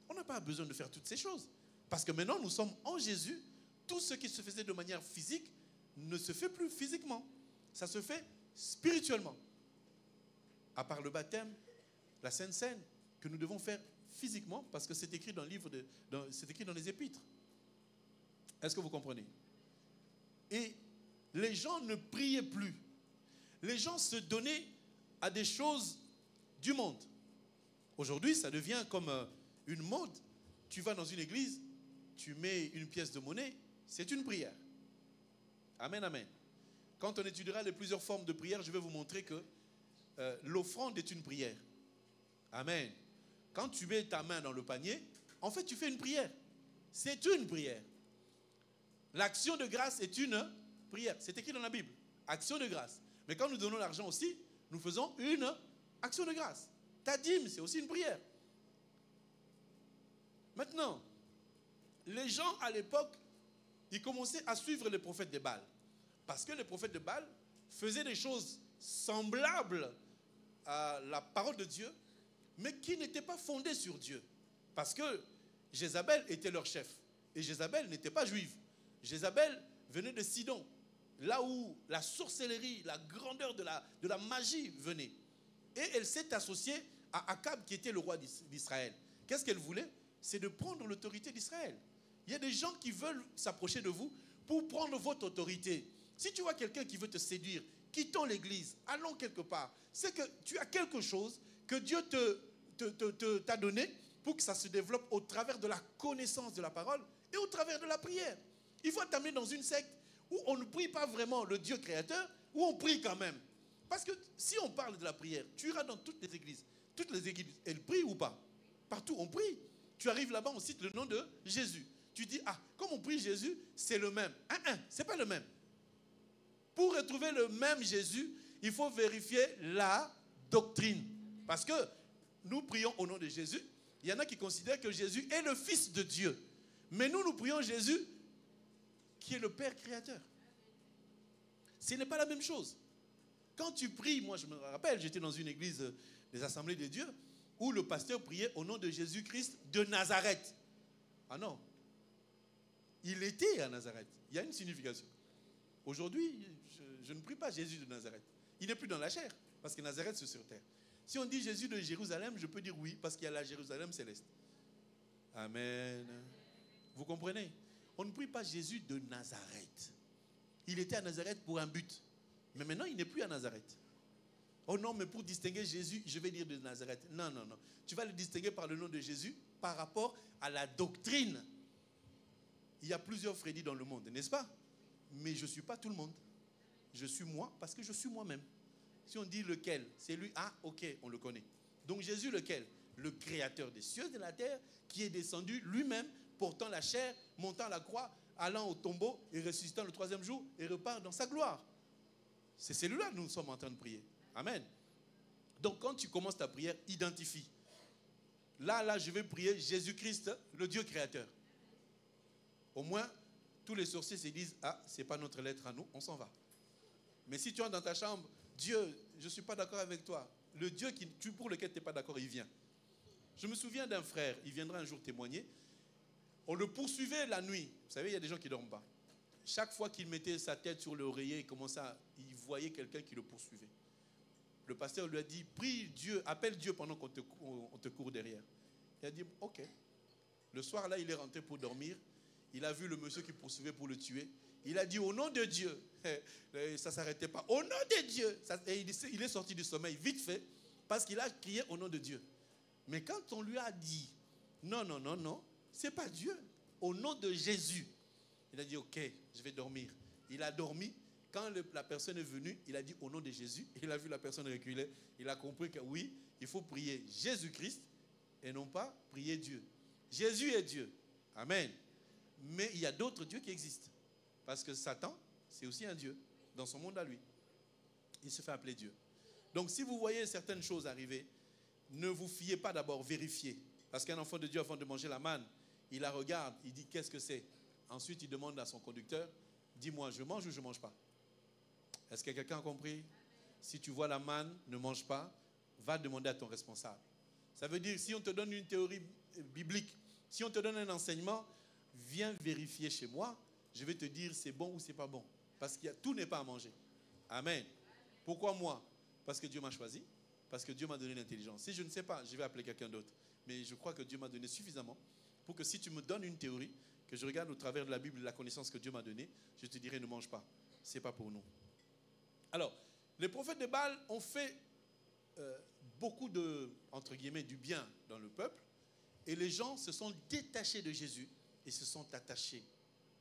On n'a pas besoin de faire toutes ces choses. Parce que maintenant, nous sommes en Jésus. Tout ce qui se faisait de manière physique ne se fait plus physiquement. Ça se fait spirituellement. À part le baptême, la Sainte Seine, que nous devons faire physiquement, parce que c'est écrit dans le livre c'est écrit dans les épîtres. Est-ce que vous comprenez? Et les gens ne priaient plus. Les gens se donnaient à des choses du monde. Aujourd'hui, ça devient comme une mode. Tu vas dans une église, tu mets une pièce de monnaie, c'est une prière. Amen, amen. Quand on étudiera les plusieurs formes de prière, je vais vous montrer que l'offrande est une prière. Amen. Quand tu mets ta main dans le panier, en fait, tu fais une prière. C'est une prière. L'action de grâce est une prière. C'est écrit dans la Bible. Action de grâce. Mais quand nous donnons l'argent aussi, nous faisons une action de grâce. Ta dîme, c'est aussi une prière. Maintenant, les gens à l'époque, ils commençaient à suivre les prophètes de Baal. Parce que les prophètes de Baal faisaient des choses semblables à la parole de Dieu, mais qui n'étaient pas fondées sur Dieu. Parce que Jézabel était leur chef. Et Jézabel n'était pas juive. Jézabel venait de Sidon, là où la sorcellerie, la grandeur de la magie venait. Et elle s'est associée à Akab, qui était le roi d'Israël. Qu'est-ce qu'elle voulait? C'est de prendre l'autorité d'Israël. Il y a des gens qui veulent s'approcher de vous pour prendre votre autorité. Si tu vois quelqu'un qui veut te séduire, quittons l'église, allons quelque part. C'est que tu as quelque chose que Dieu t'a donné pour que ça se développe au travers de la connaissance de la parole et au travers de la prière. Il faut t'amener dans une secte où on ne prie pas vraiment le Dieu créateur, où on prie quand même. Parce que si on parle de la prière, tu iras dans toutes les églises. Toutes les églises, elles prient ou pas? Partout, on prie. Tu arrives là-bas, on cite le nom de Jésus. Tu dis, ah, comme on prie Jésus, c'est le même. C'est pas le même. Pour retrouver le même Jésus, il faut vérifier la doctrine. Parce que nous prions au nom de Jésus. Il y en a qui considèrent que Jésus est le Fils de Dieu. Mais nous prions Jésus qui est le Père créateur. Ce n'est pas la même chose. Quand tu pries, moi je me rappelle, j'étais dans une église des Assemblées de Dieu où le pasteur priait au nom de Jésus-Christ de Nazareth. Ah non. Il était à Nazareth. Il y a une signification. Aujourd'hui, je ne prie pas Jésus de Nazareth. Il n'est plus dans la chair, parce que Nazareth, c'est sur terre. Si on dit Jésus de Jérusalem, je peux dire oui, parce qu'il y a la Jérusalem céleste. Amen. Vous comprenez? On ne prie pas Jésus de Nazareth. Il était à Nazareth pour un but. Mais maintenant, il n'est plus à Nazareth. Oh non, mais pour distinguer Jésus, je vais dire de Nazareth. Non, non, non. Tu vas le distinguer par le nom de Jésus par rapport à la doctrine. Il y a plusieurs Freddy dans le monde, n'est-ce pas? Mais je ne suis pas tout le monde. Je suis moi parce que je suis moi-même. Si on dit lequel, c'est lui. Ah, ok, on le connaît. Donc Jésus lequel? Le créateur des cieux et de la terre qui est descendu lui-même, portant la chair, montant la croix, allant au tombeau et ressuscitant le troisième jour et repart dans sa gloire. C'est celui-là que nous sommes en train de prier. Amen. Donc quand tu commences ta prière, identifie. Là, je vais prier Jésus-Christ, le Dieu créateur. Au moins, tous les sorciers se disent, ah, ce n'est pas notre lettre à nous, on s'en va. Mais si tu entres dans ta chambre, Dieu, je ne suis pas d'accord avec toi. Le Dieu pour lequel tu n'es pas d'accord, il vient. Je me souviens d'un frère, il viendra un jour témoigner. On le poursuivait la nuit. Vous savez, il y a des gens qui ne dorment pas. Chaque fois qu'il mettait sa tête sur l'oreiller, il voyait quelqu'un qui le poursuivait. Le pasteur lui a dit, prie Dieu, appelle Dieu pendant qu'on te court derrière. Il a dit, ok. Le soir là, il est rentré pour dormir. Il a vu le monsieur qui poursuivait pour le tuer. Il a dit, au nom de Dieu. Ça ne s'arrêtait pas. Au nom de Dieu. Et il est sorti du sommeil vite fait parce qu'il a crié au nom de Dieu. Mais quand on lui a dit, non, non, non, non, ce n'est pas Dieu. Au nom de Jésus. Il a dit, ok, je vais dormir. Il a dormi. Quand la personne est venue, il a dit au nom de Jésus. Il a vu la personne reculer. Il a compris que oui, il faut prier Jésus-Christ et non pas prier Dieu. Jésus est Dieu. Amen. Mais il y a d'autres dieux qui existent. Parce que Satan, c'est aussi un dieu dans son monde à lui. Il se fait appeler Dieu. Donc si vous voyez certaines choses arriver, ne vous fiez pas d'abord, vérifiez. Parce qu'un enfant de Dieu, avant de manger la manne, il la regarde, il dit qu'est-ce que c'est? Ensuite, il demande à son conducteur, dis-moi, je mange ou je ne mange pas? Est-ce que quelqu'un a compris? Si tu vois la manne, ne mange pas, va demander à ton responsable. Ça veut dire, si on te donne une théorie biblique, si on te donne un enseignement, viens vérifier chez moi, je vais te dire c'est bon ou c'est pas bon. Parce que tout n'est pas à manger. Amen. Pourquoi moi? Parce que Dieu m'a choisi, parce que Dieu m'a donné l'intelligence. Si je ne sais pas, je vais appeler quelqu'un d'autre. Mais je crois que Dieu m'a donné suffisamment pour que si tu me donnes une théorie, que je regarde au travers de la Bible la connaissance que Dieu m'a donnée, je te dirai ne mange pas. Ce n'est pas pour nous. Alors, les prophètes de Baal ont fait beaucoup de, entre guillemets, du bien dans le peuple. Et les gens se sont détachés de Jésus et se sont attachés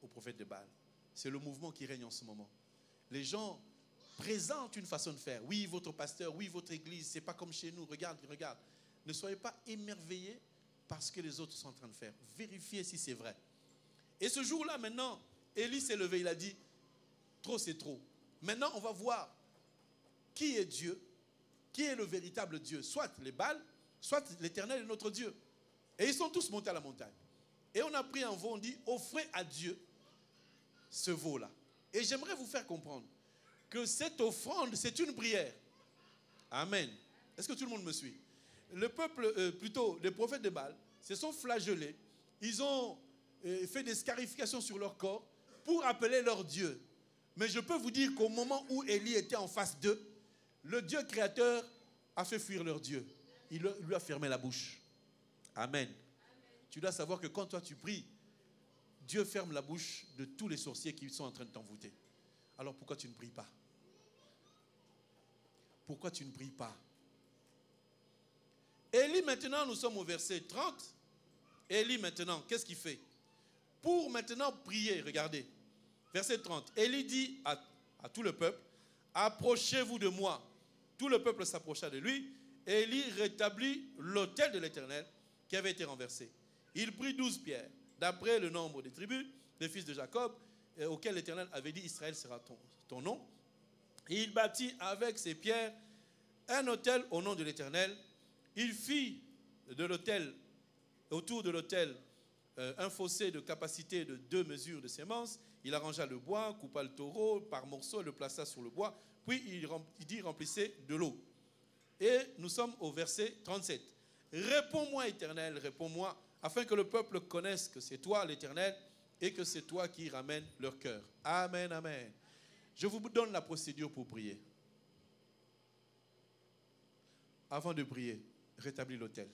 aux prophètes de Baal. C'est le mouvement qui règne en ce moment. Les gens présentent une façon de faire. Oui, votre pasteur, oui, votre église, ce n'est pas comme chez nous. Regarde, regarde. Ne soyez pas émerveillés par ce que les autres sont en train de faire. Vérifiez si c'est vrai. Et ce jour-là, maintenant, Élie s'est levé. Il a dit, trop c'est trop. Maintenant, on va voir qui est Dieu, qui est le véritable Dieu. Soit les Baals, soit l'Éternel est notre Dieu. Et ils sont tous montés à la montagne. Et on a pris un veau, on dit, offrez à Dieu ce veau-là. Et j'aimerais vous faire comprendre que cette offrande, c'est une prière. Amen. Est-ce que tout le monde me suit? Le peuple, plutôt les prophètes de Baal, se sont flagellés. Ils ont fait des scarifications sur leur corps pour appeler leur Dieu. Mais je peux vous dire qu'au moment où Élie était en face d'eux, le Dieu créateur a fait fuir leur Dieu. Il lui a fermé la bouche. Amen. Tu dois savoir que quand toi tu pries, Dieu ferme la bouche de tous les sorciers qui sont en train de t'envoûter. Alors pourquoi tu ne pries pas? Pourquoi tu ne pries pas? Élie, maintenant, nous sommes au verset 30. Élie, maintenant, qu'est-ce qu'il fait? Pour maintenant prier, regardez. Verset 30. Élie dit à tout le peuple, approchez-vous de moi. Tout le peuple s'approcha de lui. Et Élie rétablit l'autel de l'Éternel qui avait été renversé. Il prit 12 pierres, d'après le nombre des tribus des fils de Jacob, auquel l'Éternel avait dit, Israël sera ton nom. Et il bâtit avec ces pierres un autel au nom de l'Éternel. Il fit de l'autel, autour de l'autel, un fossé de capacité de 2 mesures de sémence. Il arrangea le bois, coupa le taureau par morceaux et le plaça sur le bois. Puis il dit, remplissez de l'eau. Et nous sommes au verset 37. Réponds-moi, Éternel, réponds-moi, afin que le peuple connaisse que c'est toi, l'Éternel, et que c'est toi qui ramènes leur cœur. Amen, amen. Je vous donne la procédure pour prier. Avant de prier, rétablis l'autel.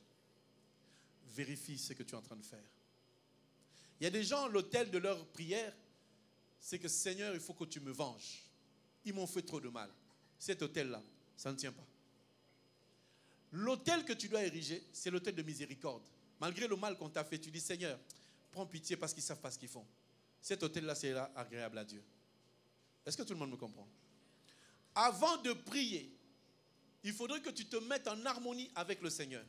Vérifie ce que tu es en train de faire. Il y a des gens, l'autel de leur prière, c'est que Seigneur, il faut que tu me venges. Ils m'ont fait trop de mal. Cet autel-là, ça ne tient pas. L'autel que tu dois ériger, c'est l'autel de miséricorde. Malgré le mal qu'on t'a fait, tu dis, Seigneur, prends pitié parce qu'ils ne savent pas ce qu'ils font. Cet autel-là, c'est agréable à Dieu. Est-ce que tout le monde me comprend? Avant de prier, il faudrait que tu te mettes en harmonie avec le Seigneur.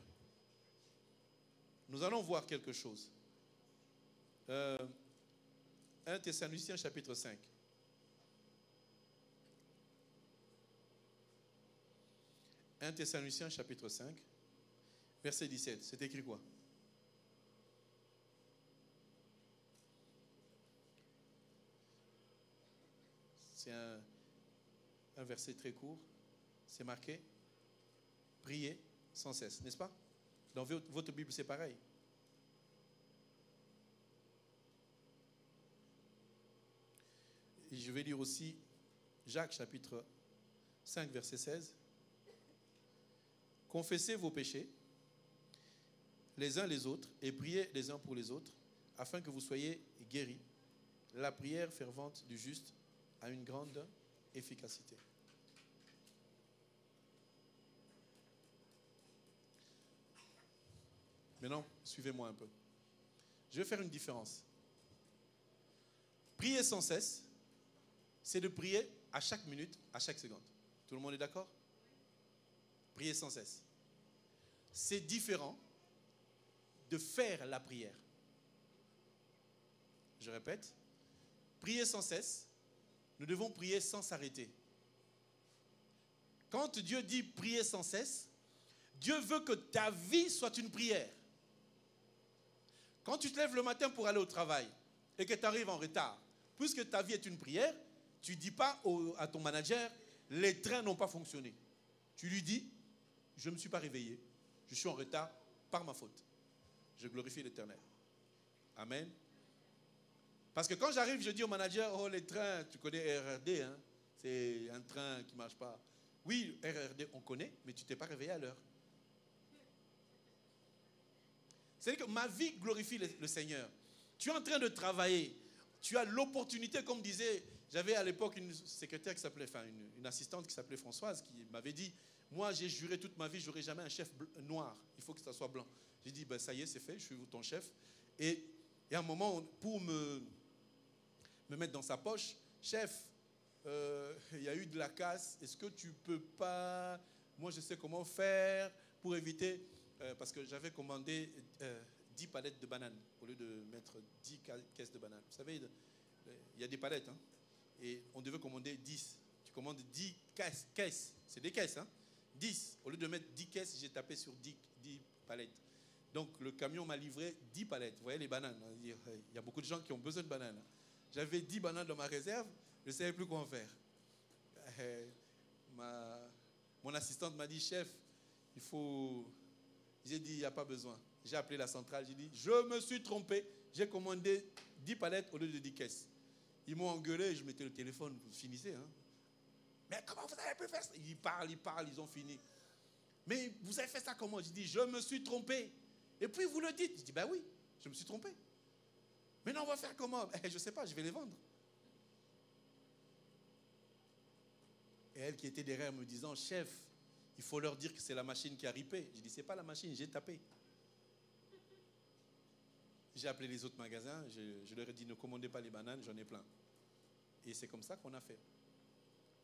Nous allons voir quelque chose. 1 Thessaloniciens chapitre 5. 1 Thessaloniciens chapitre 5, verset 17. C'est écrit quoi? C'est un verset très court. C'est marqué « Priez sans cesse », n'est-ce pas? Dans votre Bible, c'est pareil. Et je vais lire aussi Jacques chapitre 5, verset 16. Confessez vos péchés les uns les autres et priez les uns pour les autres afin que vous soyez guéris. La prière fervente du juste a une grande efficacité. Maintenant, suivez-moi un peu. Je vais faire une différence. Prier sans cesse, c'est de prier à chaque minute, à chaque seconde. Tout le monde est d'accord? Prier sans cesse. C'est différent de faire la prière. Je répète, prier sans cesse, nous devons prier sans s'arrêter. Quand Dieu dit prier sans cesse, Dieu veut que ta vie soit une prière. Quand tu te lèves le matin pour aller au travail et que tu arrives en retard, puisque ta vie est une prière, tu ne dis pas à ton manager, les trains n'ont pas fonctionné. Tu lui dis, je ne me suis pas réveillé, je suis en retard par ma faute. Je glorifie l'Éternel. Amen. Parce que quand j'arrive, je dis au manager, oh les trains, tu connais RRD, hein? C'est un train qui ne marche pas. Oui, RRD, on connaît, mais tu ne t'es pas réveillé à l'heure. C'est-à-dire que ma vie glorifie le Seigneur. Tu es en train de travailler. Tu as l'opportunité, comme disait, j'avais à l'époque une secrétaire qui s'appelait, enfin une assistante qui s'appelait Françoise, qui m'avait dit, moi j'ai juré toute ma vie, je n'aurai jamais un chef noir. Il faut que ça soit blanc. J'ai dit, ben, ça y est, c'est fait, je suis ton chef. Et à un moment, pour me mettre dans sa poche, chef, il y a eu de la casse, est-ce que tu peux pas, moi je sais comment faire pour éviter, parce que j'avais commandé 10 palettes de bananes au lieu de mettre 10 caisses de bananes. Vous savez, il y a des palettes, hein, et on devait commander 10. Tu commandes 10 caisses, c'est des caisses, hein, 10. Au lieu de mettre 10 caisses, j'ai tapé sur 10 palettes. Donc le camion m'a livré 10 palettes. Vous voyez les bananes. Il y a beaucoup de gens qui ont besoin de bananes. J'avais 10 bananes dans ma réserve. Je ne savais plus quoi en faire. Mon assistante m'a dit, chef, il faut... J'ai dit, il n'y a pas besoin. J'ai appelé la centrale. J'ai dit, je me suis trompé. J'ai commandé 10 palettes au lieu de 10 caisses. Ils m'ont engueulé. Je mettais le téléphone. Vous finissez. Hein? Mais comment vous avez pu faire ça? Ils parlent. Ils ont fini. Mais vous avez fait ça comment? J'ai dit, je me suis trompé. Et puis vous le dites. Je dis, ben oui, je me suis trompé. Maintenant, on va faire comment? Je ne sais pas, je vais les vendre. Et elle qui était derrière me disant, chef, il faut leur dire que c'est la machine qui a ripé. J'ai dit, c'est pas la machine, j'ai tapé. J'ai appelé les autres magasins, je leur ai dit, ne commandez pas les bananes, j'en ai plein. Et c'est comme ça qu'on a fait.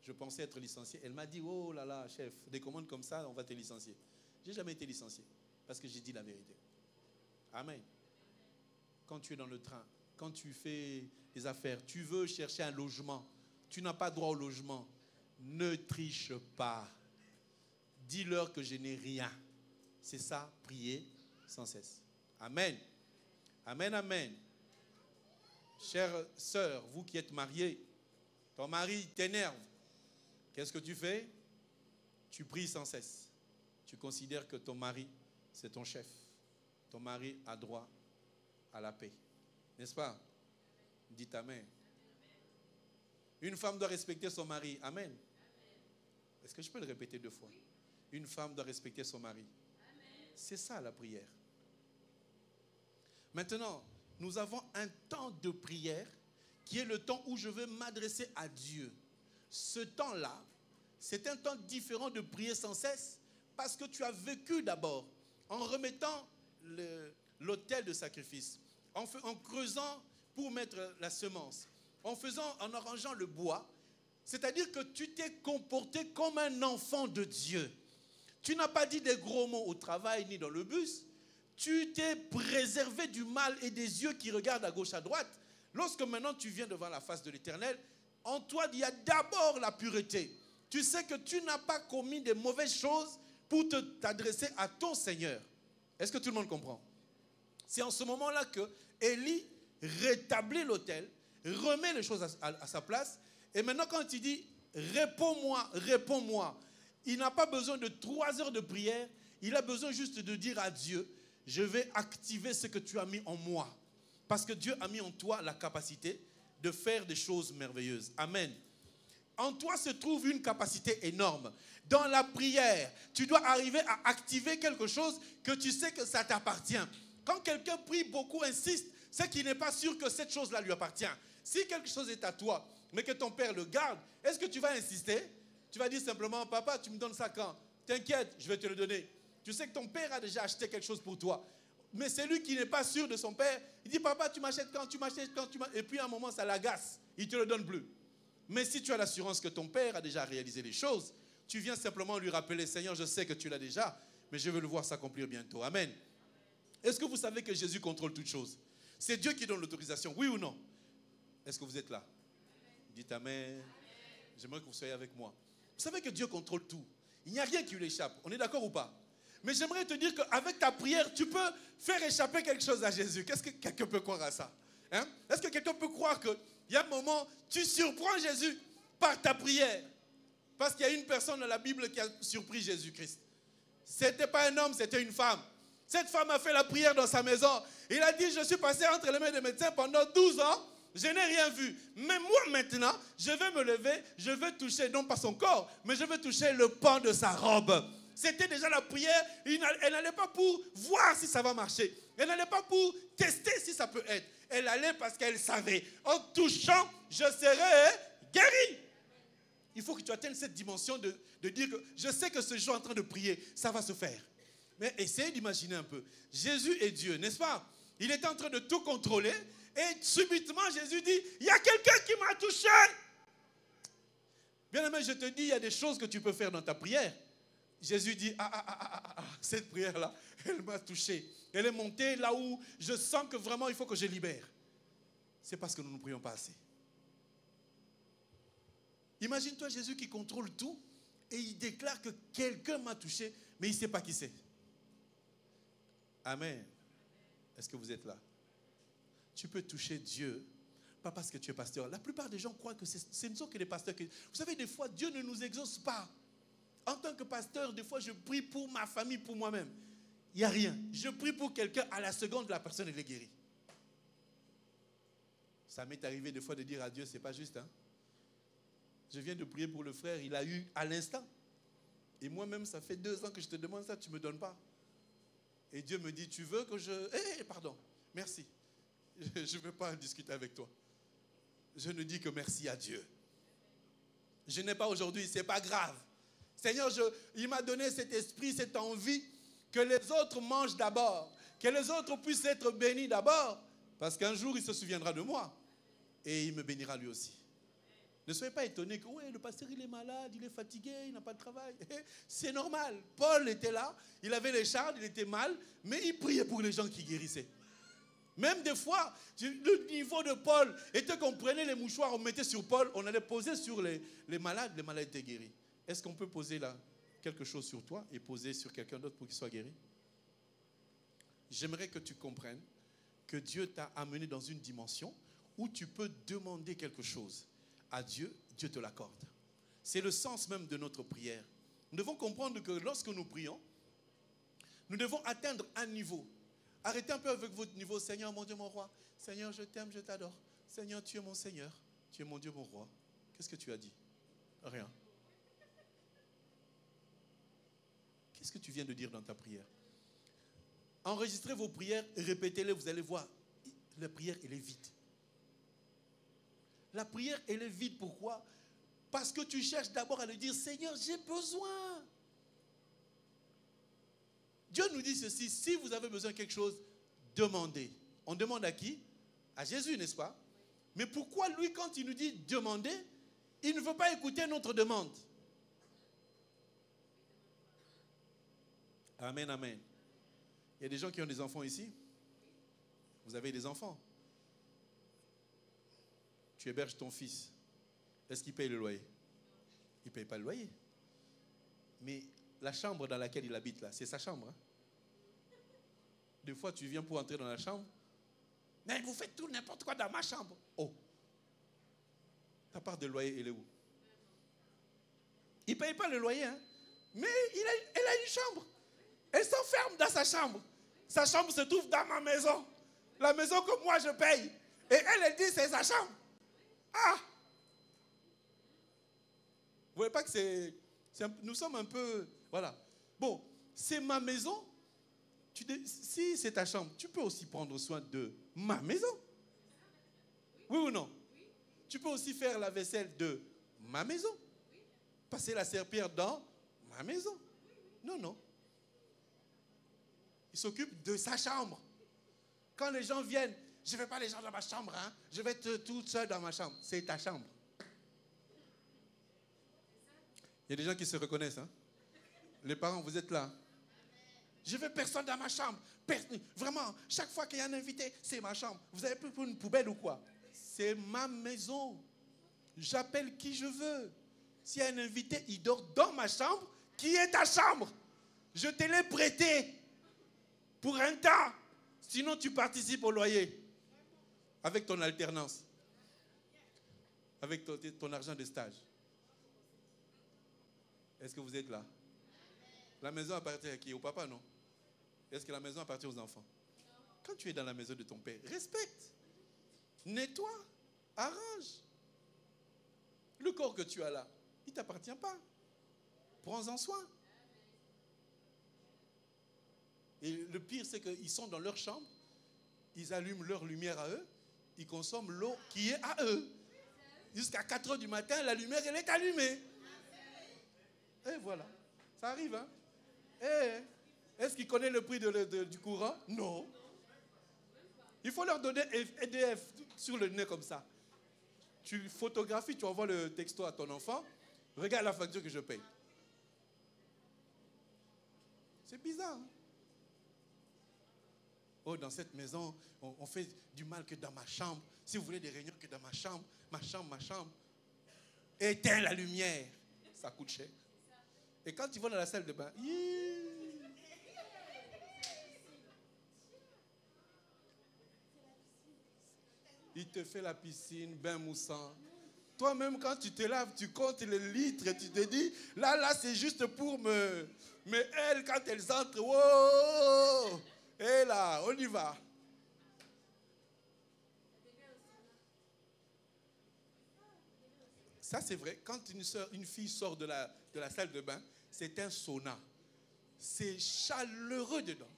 Je pensais être licencié. Elle m'a dit, oh là là, chef, des commandes comme ça, on va te licencier. Je n'ai jamais été licencié, parce que j'ai dit la vérité. Amen. Quand tu es dans le train, quand tu fais des affaires, tu veux chercher un logement, tu n'as pas droit au logement, ne triche pas. Dis-leur que je n'ai rien. C'est ça, prier sans cesse. Amen. Amen, amen. Chère sœur, vous qui êtes mariée, ton mari t'énerve. Qu'est-ce que tu fais? Tu pries sans cesse. Tu considères que ton mari, c'est ton chef. Ton mari a droit à la paix. N'est-ce pas? Dites amen. Une femme doit respecter son mari. Amen. Est-ce que je peux le répéter 2 fois? Une femme doit respecter son mari. C'est ça la prière. Maintenant, nous avons un temps de prière qui est le temps où je veux m'adresser à Dieu. Ce temps-là, c'est un temps différent de prier sans cesse parce que tu as vécu d'abord en remettant l'autel de sacrifice, en creusant pour mettre la semence, en arrangeant le bois. C'est-à-dire que tu t'es comporté comme un enfant de Dieu. Tu n'as pas dit des gros mots au travail ni dans le bus. Tu t'es préservé du mal et des yeux qui regardent à gauche, à droite. Lorsque maintenant tu viens devant la face de l'Éternel, en toi, il y a d'abord la pureté. Tu sais que tu n'as pas commis de mauvaises choses pour t'adresser à ton Seigneur. Est-ce que tout le monde comprend? C'est en ce moment-là que Élie rétablit l'autel, remet les choses à sa place. Et maintenant, quand il dit « réponds-moi, réponds-moi », il n'a pas besoin de 3 heures de prière. Il a besoin juste de dire à Dieu, je vais activer ce que tu as mis en moi. Parce que Dieu a mis en toi la capacité de faire des choses merveilleuses. Amen. En toi se trouve une capacité énorme. Dans la prière, tu dois arriver à activer quelque chose que tu sais que ça t'appartient. Quand quelqu'un prie beaucoup, insiste, c'est qu'il n'est pas sûr que cette chose-là lui appartient. Si quelque chose est à toi, mais que ton père le garde, est-ce que tu vas insister? Tu vas dire simplement, papa, tu me donnes ça quand? T'inquiète, je vais te le donner. Tu sais que ton père a déjà acheté quelque chose pour toi. Mais c'est lui qui n'est pas sûr de son père. Il dit, papa, tu m'achètes quand? Tu m'achètes quand? Et puis à un moment, ça l'agace. Il ne te le donne plus. Mais si tu as l'assurance que ton père a déjà réalisé les choses, tu viens simplement lui rappeler, Seigneur, je sais que tu l'as déjà, mais je veux le voir s'accomplir bientôt. Amen. Est-ce que vous savez que Jésus contrôle toutes choses? C'est Dieu qui donne l'autorisation, oui ou non? Est-ce que vous êtes là? Dites amen. J'aimerais que vous soyez avec moi. Vous savez que Dieu contrôle tout. Il n'y a rien qui lui échappe. On est d'accord ou pas? Mais j'aimerais te dire qu'avec ta prière, tu peux faire échapper quelque chose à Jésus. Qu'est-ce que quelqu'un peut croire à ça? Hein? Est-ce que quelqu'un peut croire qu'il y a un moment, tu surprends Jésus par ta prière? Parce qu'il y a une personne dans la Bible qui a surpris Jésus-Christ. Ce n'était pas un homme, c'était une femme. Cette femme a fait la prière dans sa maison. Il a dit, je suis passé entre les mains des médecins pendant 12 ans. Je n'ai rien vu. Mais moi maintenant, je vais me lever, je vais toucher, non pas son corps, mais je vais toucher le pan de sa robe. C'était déjà la prière. Elle n'allait pas pour voir si ça va marcher. Elle n'allait pas pour tester si ça peut être. Elle allait parce qu'elle savait. En touchant, je serai guéri. Il faut que tu atteignes cette dimension de dire que je sais que ce jour en train de prier, ça va se faire. Mais essayez d'imaginer un peu. Jésus est Dieu, n'est-ce pas? Il est en train de tout contrôler. Et subitement, Jésus dit, il y a quelqu'un qui m'a touché. Bien aimé, je te dis, il y a des choses que tu peux faire dans ta prière. Jésus dit, cette prière-là, elle m'a touché. Elle est montée là où je sens que vraiment il faut que je libère. C'est parce que nous ne prions pas assez. Imagine-toi Jésus qui contrôle tout et il déclare que quelqu'un m'a touché, mais il ne sait pas qui c'est. Amen. Est-ce que vous êtes là? Tu peux toucher Dieu, pas parce que tu es pasteur. La plupart des gens croient que ce ne sont que les pasteurs. Vous savez, des fois, Dieu ne nous exauce pas. En tant que pasteur, des fois, je prie pour ma famille, pour moi-même. Il n'y a rien. Je prie pour quelqu'un, à la seconde, la personne, elle est guérie. Ça m'est arrivé des fois de dire à Dieu, c'est pas juste. Hein? Je viens de prier pour le frère, il a eu à l'instant. Et moi-même, ça fait 2 ans que je te demande ça, tu ne me donnes pas. Et Dieu me dit, tu veux que je... pardon, merci. Je ne veux pas discuter avec toi. Je ne dis que merci à Dieu. Je n'ai pas aujourd'hui, ce n'est pas grave. Seigneur, il m'a donné cet esprit, cette envie que les autres mangent d'abord, que les autres puissent être bénis d'abord, parce qu'un jour, il se souviendra de moi et il me bénira lui aussi. Ne soyez pas étonnés que le pasteur il est malade, il est fatigué, il n'a pas de travail. C'est normal. Paul était là, il avait les charges, il était mal, mais il priait pour les gens qui guérissaient. Même des fois, le niveau de Paul était qu'on prenait les mouchoirs, on mettait sur Paul, on allait poser sur les malades étaient guéris. Est-ce qu'on peut poser là quelque chose sur toi et poser sur quelqu'un d'autre pour qu'il soit guéri? J'aimerais que tu comprennes que Dieu t'a amené dans une dimension où tu peux demander quelque chose à Dieu, Dieu te l'accorde. C'est le sens même de notre prière. Nous devons comprendre que lorsque nous prions, nous devons atteindre un niveau. Arrêtez un peu avec votre niveau. Seigneur, mon Dieu, mon roi. Seigneur, je t'aime, je t'adore. Seigneur, tu es mon Seigneur. Tu es mon Dieu, mon roi. Qu'est-ce que tu as dit? Rien. Qu'est-ce que tu viens de dire dans ta prière? Enregistrez vos prières, répétez-les, vous allez voir. La prière, elle est vide. La prière, elle est vide. Pourquoi? Parce que tu cherches d'abord à lui dire, Seigneur, j'ai besoin. Dieu nous dit ceci, si vous avez besoin de quelque chose, demandez. On demande à qui? À Jésus, n'est-ce pas? Mais pourquoi lui, quand il nous dit demandez, il ne veut pas écouter notre demande? Amen, amen. Il y a des gens qui ont des enfants ici. Vous avez des enfants. Tu héberges ton fils. Est-ce qu'il paye le loyer? Il ne paye pas le loyer. Mais la chambre dans laquelle il habite là, c'est sa chambre. Hein? Des fois, tu viens pour entrer dans la chambre. Mais vous faites tout n'importe quoi dans ma chambre. Oh. Ta part de loyer, elle est où? Il ne paye pas le loyer. Hein? Mais elle a une chambre. Elle s'enferme dans sa chambre. Sa chambre se trouve dans ma maison. La maison que moi je paye. Et elle dit c'est sa chambre. Ah! Vous voyez pas que nous sommes un peu... Voilà. Bon, c'est ma maison. Si c'est ta chambre, tu peux aussi prendre soin de ma maison. Oui ou non? Tu peux aussi faire la vaisselle de ma maison. Passer la serpillière dans ma maison. Non, non. Il s'occupe de sa chambre. Quand les gens viennent, je ne vais pas les gens dans ma chambre, hein. Je vais être toute seule dans ma chambre. C'est ta chambre. Il y a des gens qui se reconnaissent. Hein? Les parents, vous êtes là. Je ne veux personne dans ma chambre. Vraiment, chaque fois qu'il y a un invité, c'est ma chambre. Vous avez pris pour une poubelle ou quoi? C'est ma maison. J'appelle qui je veux. S'il y a un invité, il dort dans ma chambre, qui est ta chambre. Je te l'ai prêté pour un temps. Sinon, tu participes au loyer. Avec ton alternance. Avec ton argent de stage. Est-ce que vous êtes là? La maison appartient à qui? Au papa, non? Est-ce que la maison appartient aux enfants? Quand tu es dans la maison de ton père, respecte. Nettoie. Arrange. Le corps que tu as là, il ne t'appartient pas. Prends-en soin. Et le pire, c'est qu'ils sont dans leur chambre, ils allument leur lumière à eux, ils consomment l'eau qui est à eux. Jusqu'à 4 heures du matin, la lumière, elle est allumée. Et voilà. Ça arrive, hein? Est-ce qu'ils connaissent le prix du courant? Non. Il faut leur donner EDF sur le nez comme ça. Tu photographies, tu envoies le texto à ton enfant. Regarde la facture que je paye. C'est bizarre. Hein? Oh, dans cette maison, on fait du mal que dans ma chambre. Si vous voulez des réunions, que dans ma chambre. Ma chambre. Éteins la lumière. Ça coûte cher. Et quand tu vas dans la salle de bain, Il te fait la piscine, bain moussant. Toi-même, quand tu te laves, tu comptes les litres et tu te dis, là, c'est juste pour me... Mais elles, quand elles entrent, wow! Et là, on y va. Ça, c'est vrai. Quand une fille sort de la salle de bain, c'est un sauna. C'est chaleureux dedans.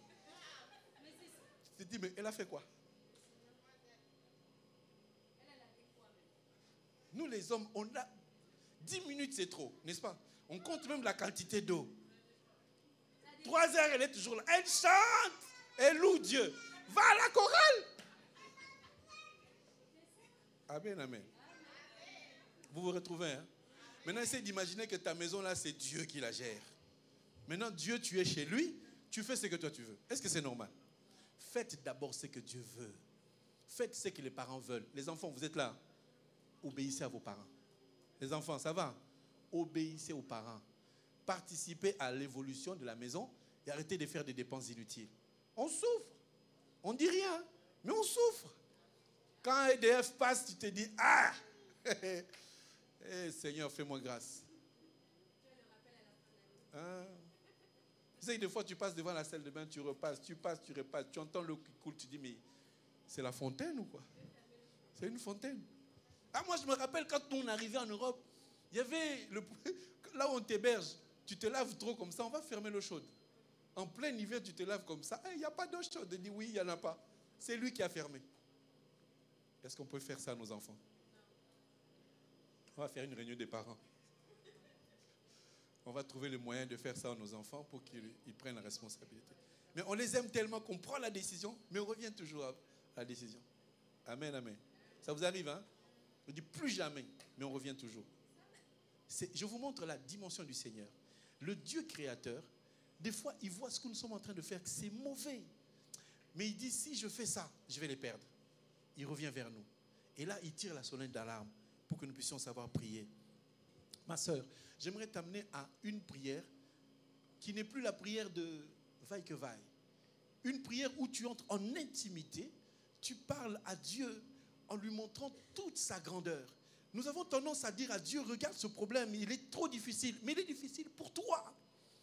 Tu te dis, mais elle a fait quoi? Nous, les hommes, on a 10 minutes, c'est trop, n'est-ce pas? On compte même la quantité d'eau. 3 heures, elle est toujours là. Elle chante, elle loue Dieu. Va à la chorale. Amen, amen. Vous vous retrouvez, hein? Maintenant, essaye d'imaginer que ta maison, là, c'est Dieu qui la gère. Maintenant, Dieu, tu es chez lui, tu fais ce que toi tu veux. Est-ce que c'est normal? Faites d'abord ce que Dieu veut. Faites ce que les parents veulent. Les enfants, vous êtes là. Obéissez à vos parents. Les enfants, ça va? Obéissez aux parents. Participez à l'évolution de la maison et arrêtez de faire des dépenses inutiles. On souffre. On ne dit rien, mais on souffre. Quand EDF passe, tu te dis, ah! Seigneur, fais-moi grâce. Hein? Tu sais, des fois, tu passes devant la salle de bain, tu repasses, tu entends l'eau qui coule, tu dis, mais c'est la fontaine ou quoi? C'est une fontaine. Ah, moi, je me rappelle quand on arrivait en Europe, il y avait, là où on t'héberge, tu te laves trop comme ça, on va fermer l'eau chaude. En plein hiver, tu te laves comme ça, il n'y a pas d'eau chaude. Il dit, oui, il n'y en a pas. C'est lui qui a fermé. Est-ce qu'on peut faire ça à nos enfants? On va faire une réunion des parents. On va trouver le moyen de faire ça à nos enfants pour qu'ils prennent la responsabilité. Mais on les aime tellement qu'on prend la décision, mais on revient toujours à la décision. Amen, amen. Ça vous arrive, hein? On dit plus jamais, mais on revient toujours. Je vous montre la dimension du Seigneur. Le Dieu créateur, des fois, il voit ce que nous sommes en train de faire, que c'est mauvais. Mais il dit, si je fais ça, je vais les perdre. Il revient vers nous. Et là, il tire la sonnette d'alarme pour que nous puissions savoir prier. Ma sœur, j'aimerais t'amener à une prière qui n'est plus la prière de vaille que vaille. Une prière où tu entres en intimité, tu parles à Dieu en lui montrant toute sa grandeur. Nous avons tendance à dire à Dieu, regarde ce problème, il est trop difficile. Mais il est difficile pour toi.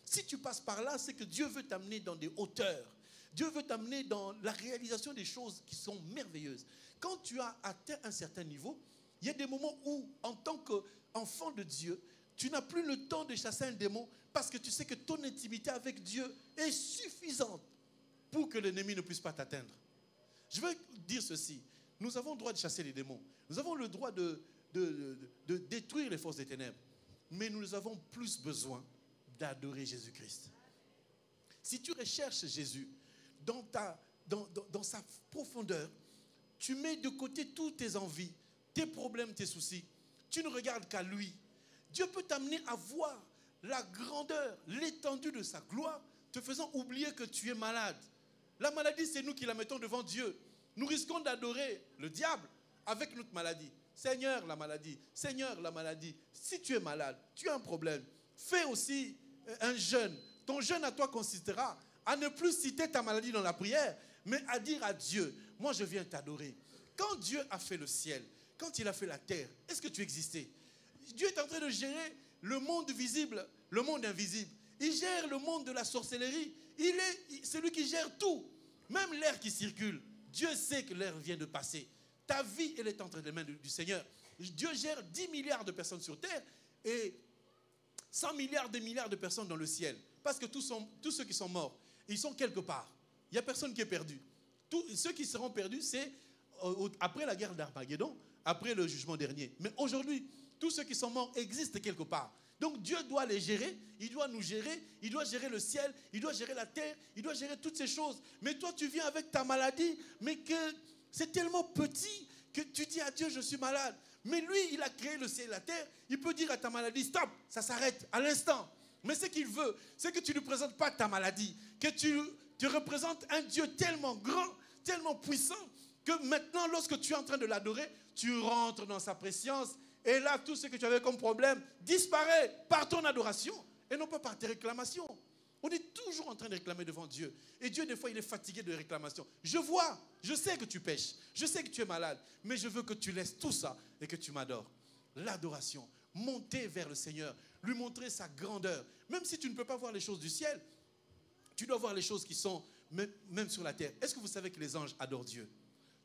Si tu passes par là, c'est que Dieu veut t'amener dans des hauteurs. Dieu veut t'amener dans la réalisation des choses qui sont merveilleuses. Quand tu as atteint un certain niveau, il y a des moments où, en tant qu'enfant de Dieu, tu n'as plus le temps de chasser un démon parce que tu sais que ton intimité avec Dieu est suffisante pour que l'ennemi ne puisse pas t'atteindre. Je veux dire ceci. Nous avons le droit de chasser les démons. Nous avons le droit de détruire les forces des ténèbres. Mais nous avons plus besoin d'adorer Jésus-Christ. Si tu recherches Jésus dans sa profondeur, tu mets de côté toutes tes envies, tes problèmes, tes soucis. Tu ne regardes qu'à lui. Dieu peut t'amener à voir la grandeur, l'étendue de sa gloire, te faisant oublier que tu es malade. La maladie, c'est nous qui la mettons devant Dieu. Nous risquons d'adorer le diable avec notre maladie. Seigneur, la maladie. Seigneur, la maladie. Si tu es malade, tu as un problème, fais aussi un jeûne. Ton jeûne à toi consistera à ne plus citer ta maladie dans la prière, mais à dire à Dieu, moi je viens t'adorer. Quand Dieu a fait le ciel, quand il a fait la terre, est-ce que tu existais? Dieu est en train de gérer le monde visible, le monde invisible. Il gère le monde de la sorcellerie. C'est lui qui gère tout. Même l'air qui circule. Dieu sait que l'air vient de passer. Ta vie, elle est entre les mains du Seigneur. Dieu gère 10 milliards de personnes sur terre et 100 milliards de personnes dans le ciel. Parce que tous ceux qui sont morts, ils sont quelque part. Il n'y a personne qui est perdu. Ceux qui seront perdus, c'est après la guerre d'Armageddon, après le jugement dernier. Mais aujourd'hui, tous ceux qui sont morts existent quelque part. Donc Dieu doit les gérer, il doit nous gérer, il doit gérer le ciel, il doit gérer la terre, il doit gérer toutes ces choses. Mais toi, tu viens avec ta maladie, mais que c'est tellement petit que tu dis à Dieu, je suis malade. Mais lui, il a créé le ciel et la terre, il peut dire à ta maladie, stop, ça s'arrête à l'instant. Mais ce qu'il veut, c'est que tu ne lui présentes pas ta maladie, que tu représentes un Dieu tellement grand, tellement puissant, que maintenant, lorsque tu es en train de l'adorer, tu rentres dans sa préscience. Et là, tout ce que tu avais comme problème disparaît par ton adoration et non pas par tes réclamations. On est toujours en train de réclamer devant Dieu. Et Dieu, des fois, il est fatigué de réclamations. Je vois, je sais que tu pêches, je sais que tu es malade, mais je veux que tu laisses tout ça et que tu m'adores. L'adoration, monter vers le Seigneur, lui montrer sa grandeur. Même si tu ne peux pas voir les choses du ciel, tu dois voir les choses qui sont même sur la terre. Est-ce que vous savez que les anges adorent Dieu?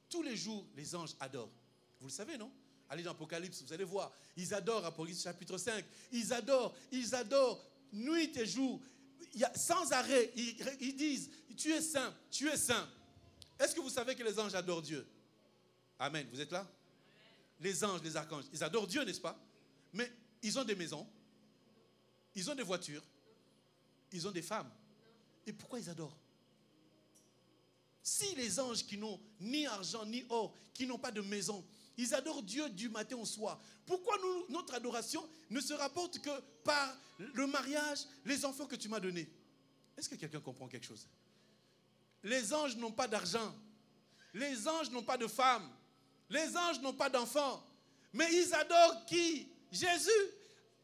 Tous les jours, les anges adorent. Vous le savez, non? Allez dans Apocalypse, vous allez voir. Ils adorent, Apocalypse chapitre 5. Ils adorent, nuit et jour. Sans arrêt, ils disent, tu es saint, tu es saint. Est-ce que vous savez que les anges adorent Dieu? Amen, vous êtes là? Les anges, les archanges, ils adorent Dieu, n'est-ce pas? Mais ils ont des maisons, ils ont des voitures, ils ont des femmes. Et pourquoi ils adorent? Si les anges qui n'ont ni argent ni or, qui n'ont pas de maison, ils adorent Dieu du matin au soir, pourquoi notre adoration ne se rapporte que par le mariage, les enfants que tu m'as donnés? Est-ce que quelqu'un comprend quelque chose? Les anges n'ont pas d'argent, les anges n'ont pas de femmes, les anges n'ont pas d'enfants, mais ils adorent qui? Jésus.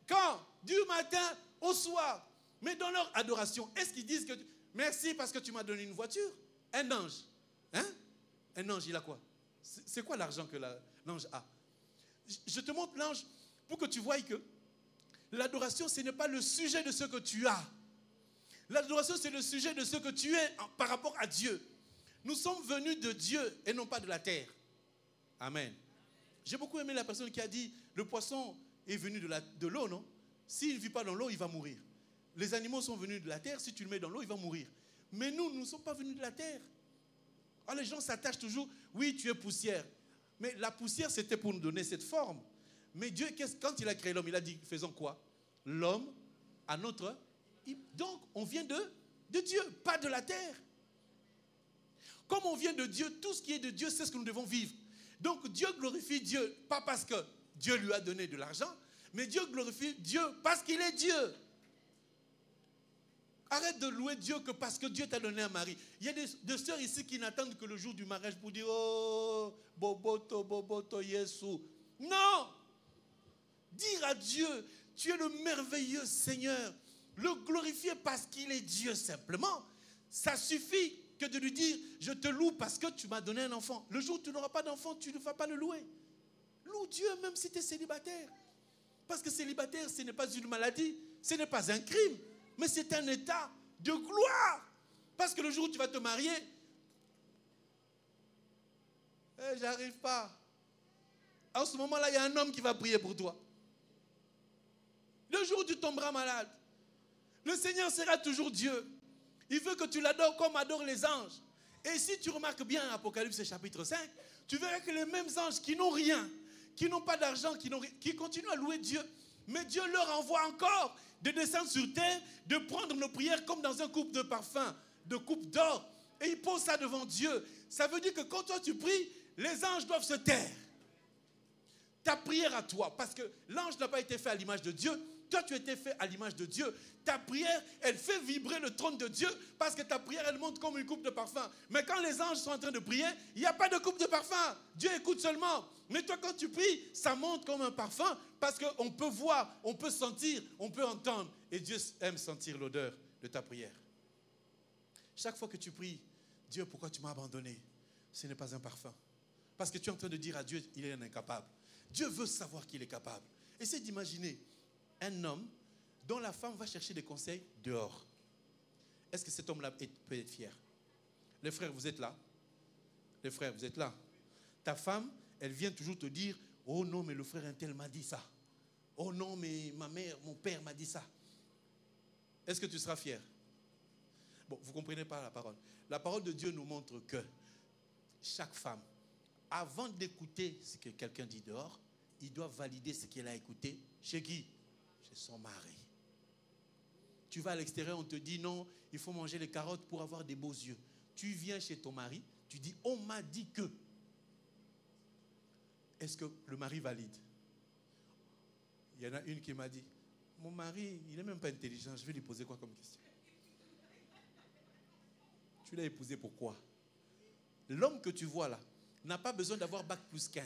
Quand? Du matin au soir. Mais dans leur adoration, est-ce qu'ils disent que merci parce que tu m'as donné une voiture? Un ange, hein? Un ange, il a quoi? C'est quoi l'argent que l'ange a? Je te montre l'ange pour que tu voies que l'adoration, ce n'est pas le sujet de ce que tu as. L'adoration, c'est le sujet de ce que tu es par rapport à Dieu. Nous sommes venus de Dieu et non pas de la terre. Amen. J'ai beaucoup aimé la personne qui a dit, le poisson est venu de l'eau, non? S'il ne vit pas dans l'eau, il va mourir. Les animaux sont venus de la terre, si tu le mets dans l'eau, il va mourir. Mais nous ne sommes pas venus de la terre. Alors les gens s'attachent toujours, oui, tu es poussière. Mais la poussière, c'était pour nous donner cette forme. Mais Dieu, quand il a créé l'homme, il a dit, faisons quoi? L'homme à notre... Donc, on vient de Dieu, pas de la terre. Comme on vient de Dieu, tout ce qui est de Dieu, c'est ce que nous devons vivre. Donc, Dieu glorifie Dieu, pas parce que Dieu lui a donné de l'argent, mais Dieu glorifie Dieu parce qu'il est Dieu. Arrête de louer Dieu que parce que Dieu t'a donné un mari. Il y a des sœurs ici qui n'attendent que le jour du mariage pour dire, oh, boboto, Yesu. Non! Dire à Dieu, tu es le merveilleux Seigneur. Le glorifier parce qu'il est Dieu simplement. Ça suffit que de lui dire, je te loue parce que tu m'as donné un enfant. Le jour où tu n'auras pas d'enfant, tu ne vas pas le louer. Loue Dieu même si tu es célibataire. Parce que célibataire, ce n'est pas une maladie, ce n'est pas un crime, mais c'est un état de gloire. Parce que le jour où tu vas te marier, j'arrive pas. En ce moment-là, il y a un homme qui va prier pour toi. Le jour où tu tomberas malade, le Seigneur sera toujours Dieu. Il veut que tu l'adores comme adorent les anges. Et si tu remarques bien Apocalypse chapitre 5, tu verras que les mêmes anges qui n'ont rien, qui n'ont pas d'argent, qui continuent à louer Dieu, mais Dieu leur envoie encore de descendre sur terre, de prendre nos prières comme dans un coupe de parfum, de coupe d'or, et ils posent ça devant Dieu. Ça veut dire que quand toi tu pries, les anges doivent se taire. Ta prière à toi, parce que l'ange n'a pas été fait à l'image de Dieu, toi tu as été fait à l'image de Dieu. Ta prière, elle fait vibrer le trône de Dieu, parce que ta prière, elle monte comme une coupe de parfum. Mais quand les anges sont en train de prier, il n'y a pas de coupe de parfum. Dieu écoute seulement. Mais toi, quand tu pries, ça monte comme un parfum, parce qu'on peut voir, on peut sentir, on peut entendre. Et Dieu aime sentir l'odeur de ta prière. Chaque fois que tu pries, Dieu, pourquoi tu m'as abandonné? Ce n'est pas un parfum. Parce que tu es en train de dire à Dieu, il est un incapable. Dieu veut savoir qu'il est capable. Essaye d'imaginer un homme dont la femme va chercher des conseils dehors. Est-ce que cet homme-là peut être fier? Les frères, vous êtes là? Les frères, vous êtes là? Ta femme, elle vient toujours te dire, oh non, mais le frère un tel m'a dit ça. Oh non, mais ma mère, mon père m'a dit ça. Est-ce que tu seras fier? Bon, vous ne comprenez pas la parole. La parole de Dieu nous montre que chaque femme, avant d'écouter ce que quelqu'un dit dehors, il doit valider ce qu'elle a écouté. Chez qui? Chez son mari. Tu vas à l'extérieur, on te dit non, il faut manger les carottes pour avoir des beaux yeux. Tu viens chez ton mari, tu dis, on m'a dit que. Est-ce que le mari valide? Il y en a une qui m'a dit, mon mari, il n'est même pas intelligent, je vais lui poser quoi comme question? Tu l'as épousé pourquoi? L'homme que tu vois là n'a pas besoin d'avoir bac plus 15.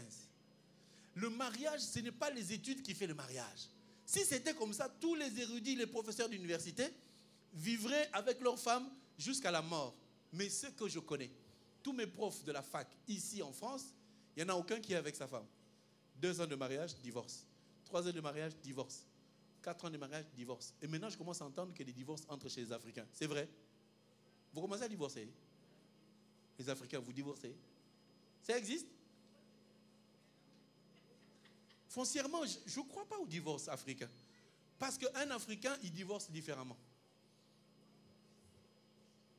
Le mariage, ce n'est pas les études qui font le mariage. Si c'était comme ça, tous les érudits, les professeurs d'université vivraient avec leur femme jusqu'à la mort. Mais ce que je connais, tous mes profs de la fac ici en France, il n'y en a aucun qui est avec sa femme. 2 ans de mariage, divorce. 3 ans de mariage, divorce. 4 ans de mariage, divorce. Et maintenant, je commence à entendre que des divorces entrent chez les Africains. C'est vrai? Vous commencez à divorcer? Les Africains, vous divorcez? Ça existe? Foncièrement, je ne crois pas au divorce africain. Parce qu'un Africain, il divorce différemment.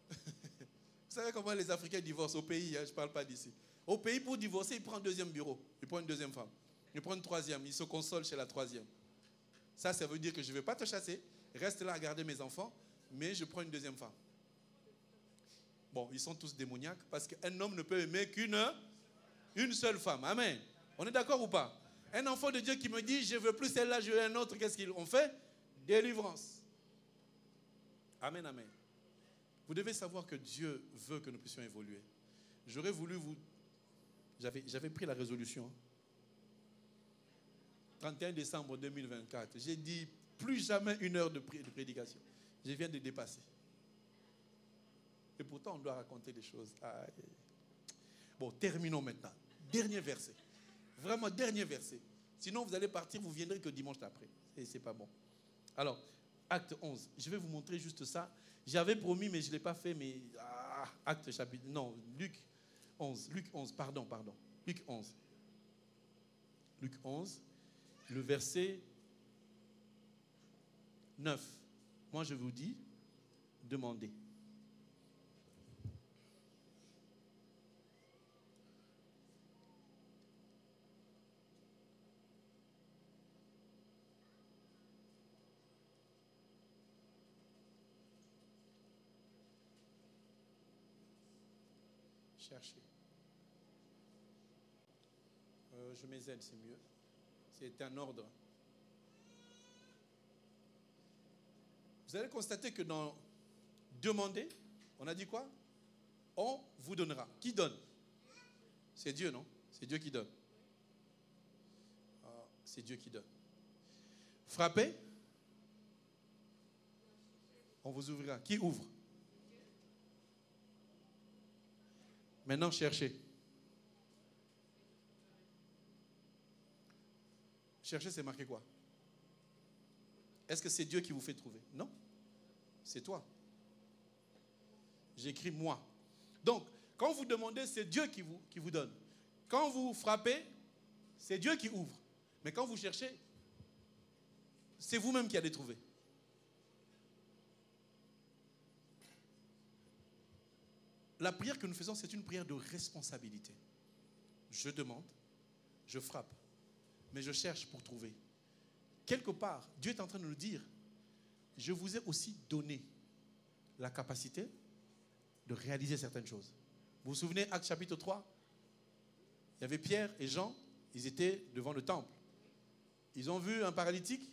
Vous savez comment les Africains divorcent au pays, hein, je ne parle pas d'ici. Au pays, pour divorcer, il prend un deuxième bureau. Il prend une deuxième femme. Il prend une troisième. Il se console chez la troisième. Ça veut dire que je ne vais pas te chasser. Reste là à garder mes enfants. Mais je prends une deuxième femme. Bon, ils sont tous démoniaques parce qu'un homme ne peut aimer qu'une seule femme. Amen. On est d'accord ou pas? Un enfant de Dieu qui me dit, je ne veux plus celle-là, je veux un autre. Qu'est-ce qu'ils ont fait? Délivrance. Amen, amen. Vous devez savoir que Dieu veut que nous puissions évoluer. J'aurais voulu vous... J'avais pris la résolution. 31 décembre 2024. J'ai dit plus jamais 1 heure de prédication. Je viens de dépasser. Et pourtant, on doit raconter des choses. Bon, terminons maintenant. Dernier verset. Vraiment, dernier verset. Sinon, vous allez partir, vous viendrez que dimanche d'après. Et c'est pas bon. Alors, acte 11. Je vais vous montrer juste ça. J'avais promis, mais je ne l'ai pas fait. Mais acte chapitre... Non, Luc 11. Luc 11, pardon. Luc 11. Luc 11, le verset 9. Moi, je vous dis, demandez. Cherchez. Je mets Z, c'est mieux. C'est un ordre. Vous allez constater que dans demander, on a dit quoi? On vous donnera. Qui donne? C'est Dieu, non? C'est Dieu qui donne. C'est Dieu qui donne. Frappez. On vous ouvrira. Qui ouvre? Maintenant, cherchez. Chercher, c'est marqué quoi? Est-ce que c'est Dieu qui vous fait trouver? Non. C'est toi. J'écris moi. Donc, quand vous demandez, c'est Dieu qui vous donne. Quand vous frappez, c'est Dieu qui ouvre. Mais quand vous cherchez, c'est vous-même qui allez trouver. La prière que nous faisons, c'est une prière de responsabilité. Je demande, je frappe, mais je cherche pour trouver. Quelque part, Dieu est en train de nous dire, je vous ai aussi donné la capacité de réaliser certaines choses. Vous vous souvenez, Actes chapitre 3, il y avait Pierre et Jean, ils étaient devant le temple. Ils ont vu un paralytique,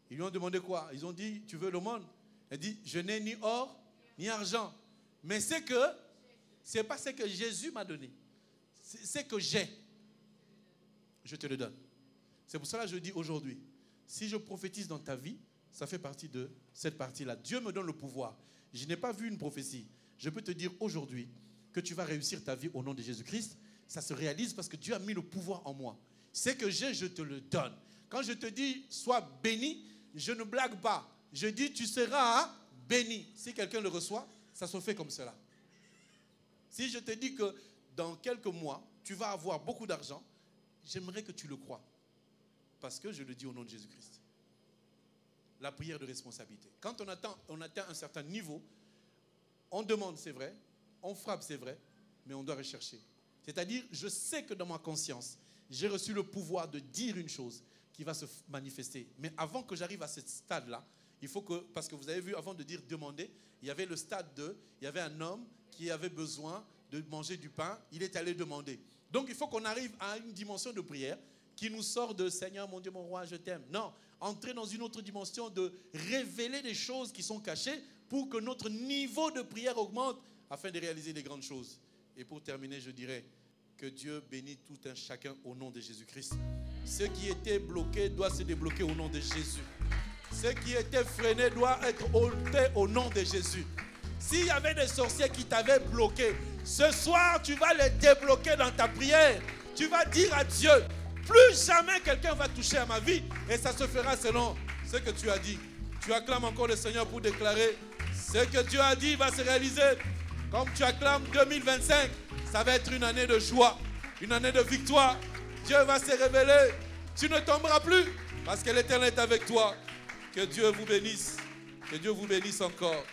ils lui ont demandé quoi? Ils ont dit, tu veux l'aumône? Il dit, je n'ai ni or, ni argent. Mais c'est pas ce que Jésus m'a donné. C'est que j'ai. Je te le donne. C'est pour cela que je dis aujourd'hui, si je prophétise dans ta vie, ça fait partie de cette partie-là. Dieu me donne le pouvoir. Je n'ai pas vu une prophétie. Je peux te dire aujourd'hui que tu vas réussir ta vie au nom de Jésus-Christ. Ça se réalise parce que Dieu a mis le pouvoir en moi. Ce que j'ai, je te le donne. Quand je te dis, sois béni, je ne blague pas. Je dis, tu seras béni. Si quelqu'un le reçoit, ça se fait comme cela. Si je te dis que dans quelques mois, tu vas avoir beaucoup d'argent, j'aimerais que tu le crois. Parce que je le dis au nom de Jésus-Christ. La prière de responsabilité. Quand on atteint un certain niveau, on demande, c'est vrai, on frappe, c'est vrai, mais on doit rechercher. C'est-à-dire, je sais que dans ma conscience, j'ai reçu le pouvoir de dire une chose qui va se manifester. Mais avant que j'arrive à ce stade-là, il faut que, parce que vous avez vu, avant de dire demander, il y avait le stade il y avait un homme qui avait besoin de manger du pain, il est allé demander. Donc il faut qu'on arrive à une dimension de prière qui nous sort de Seigneur, mon Dieu, mon roi, je t'aime. Non, entrer dans une autre dimension de révéler des choses qui sont cachées pour que notre niveau de prière augmente afin de réaliser des grandes choses. Et pour terminer, je dirais que Dieu bénit tout un chacun au nom de Jésus-Christ. Ce qui était bloqué doit se débloquer au nom de Jésus. Ce qui était freiné doit être ôté au nom de Jésus. S'il y avait des sorciers qui t'avaient bloqué, ce soir, tu vas les débloquer dans ta prière. Tu vas dire à Dieu, plus jamais quelqu'un va toucher à ma vie. Et ça se fera selon ce que tu as dit. Tu acclames encore le Seigneur pour déclarer, ce que tu as dit va se réaliser. Comme tu acclames 2025, ça va être une année de joie, une année de victoire. Dieu va se révéler. Tu ne tomberas plus parce que l'Éternel est avec toi. Que Dieu vous bénisse. Que Dieu vous bénisse encore.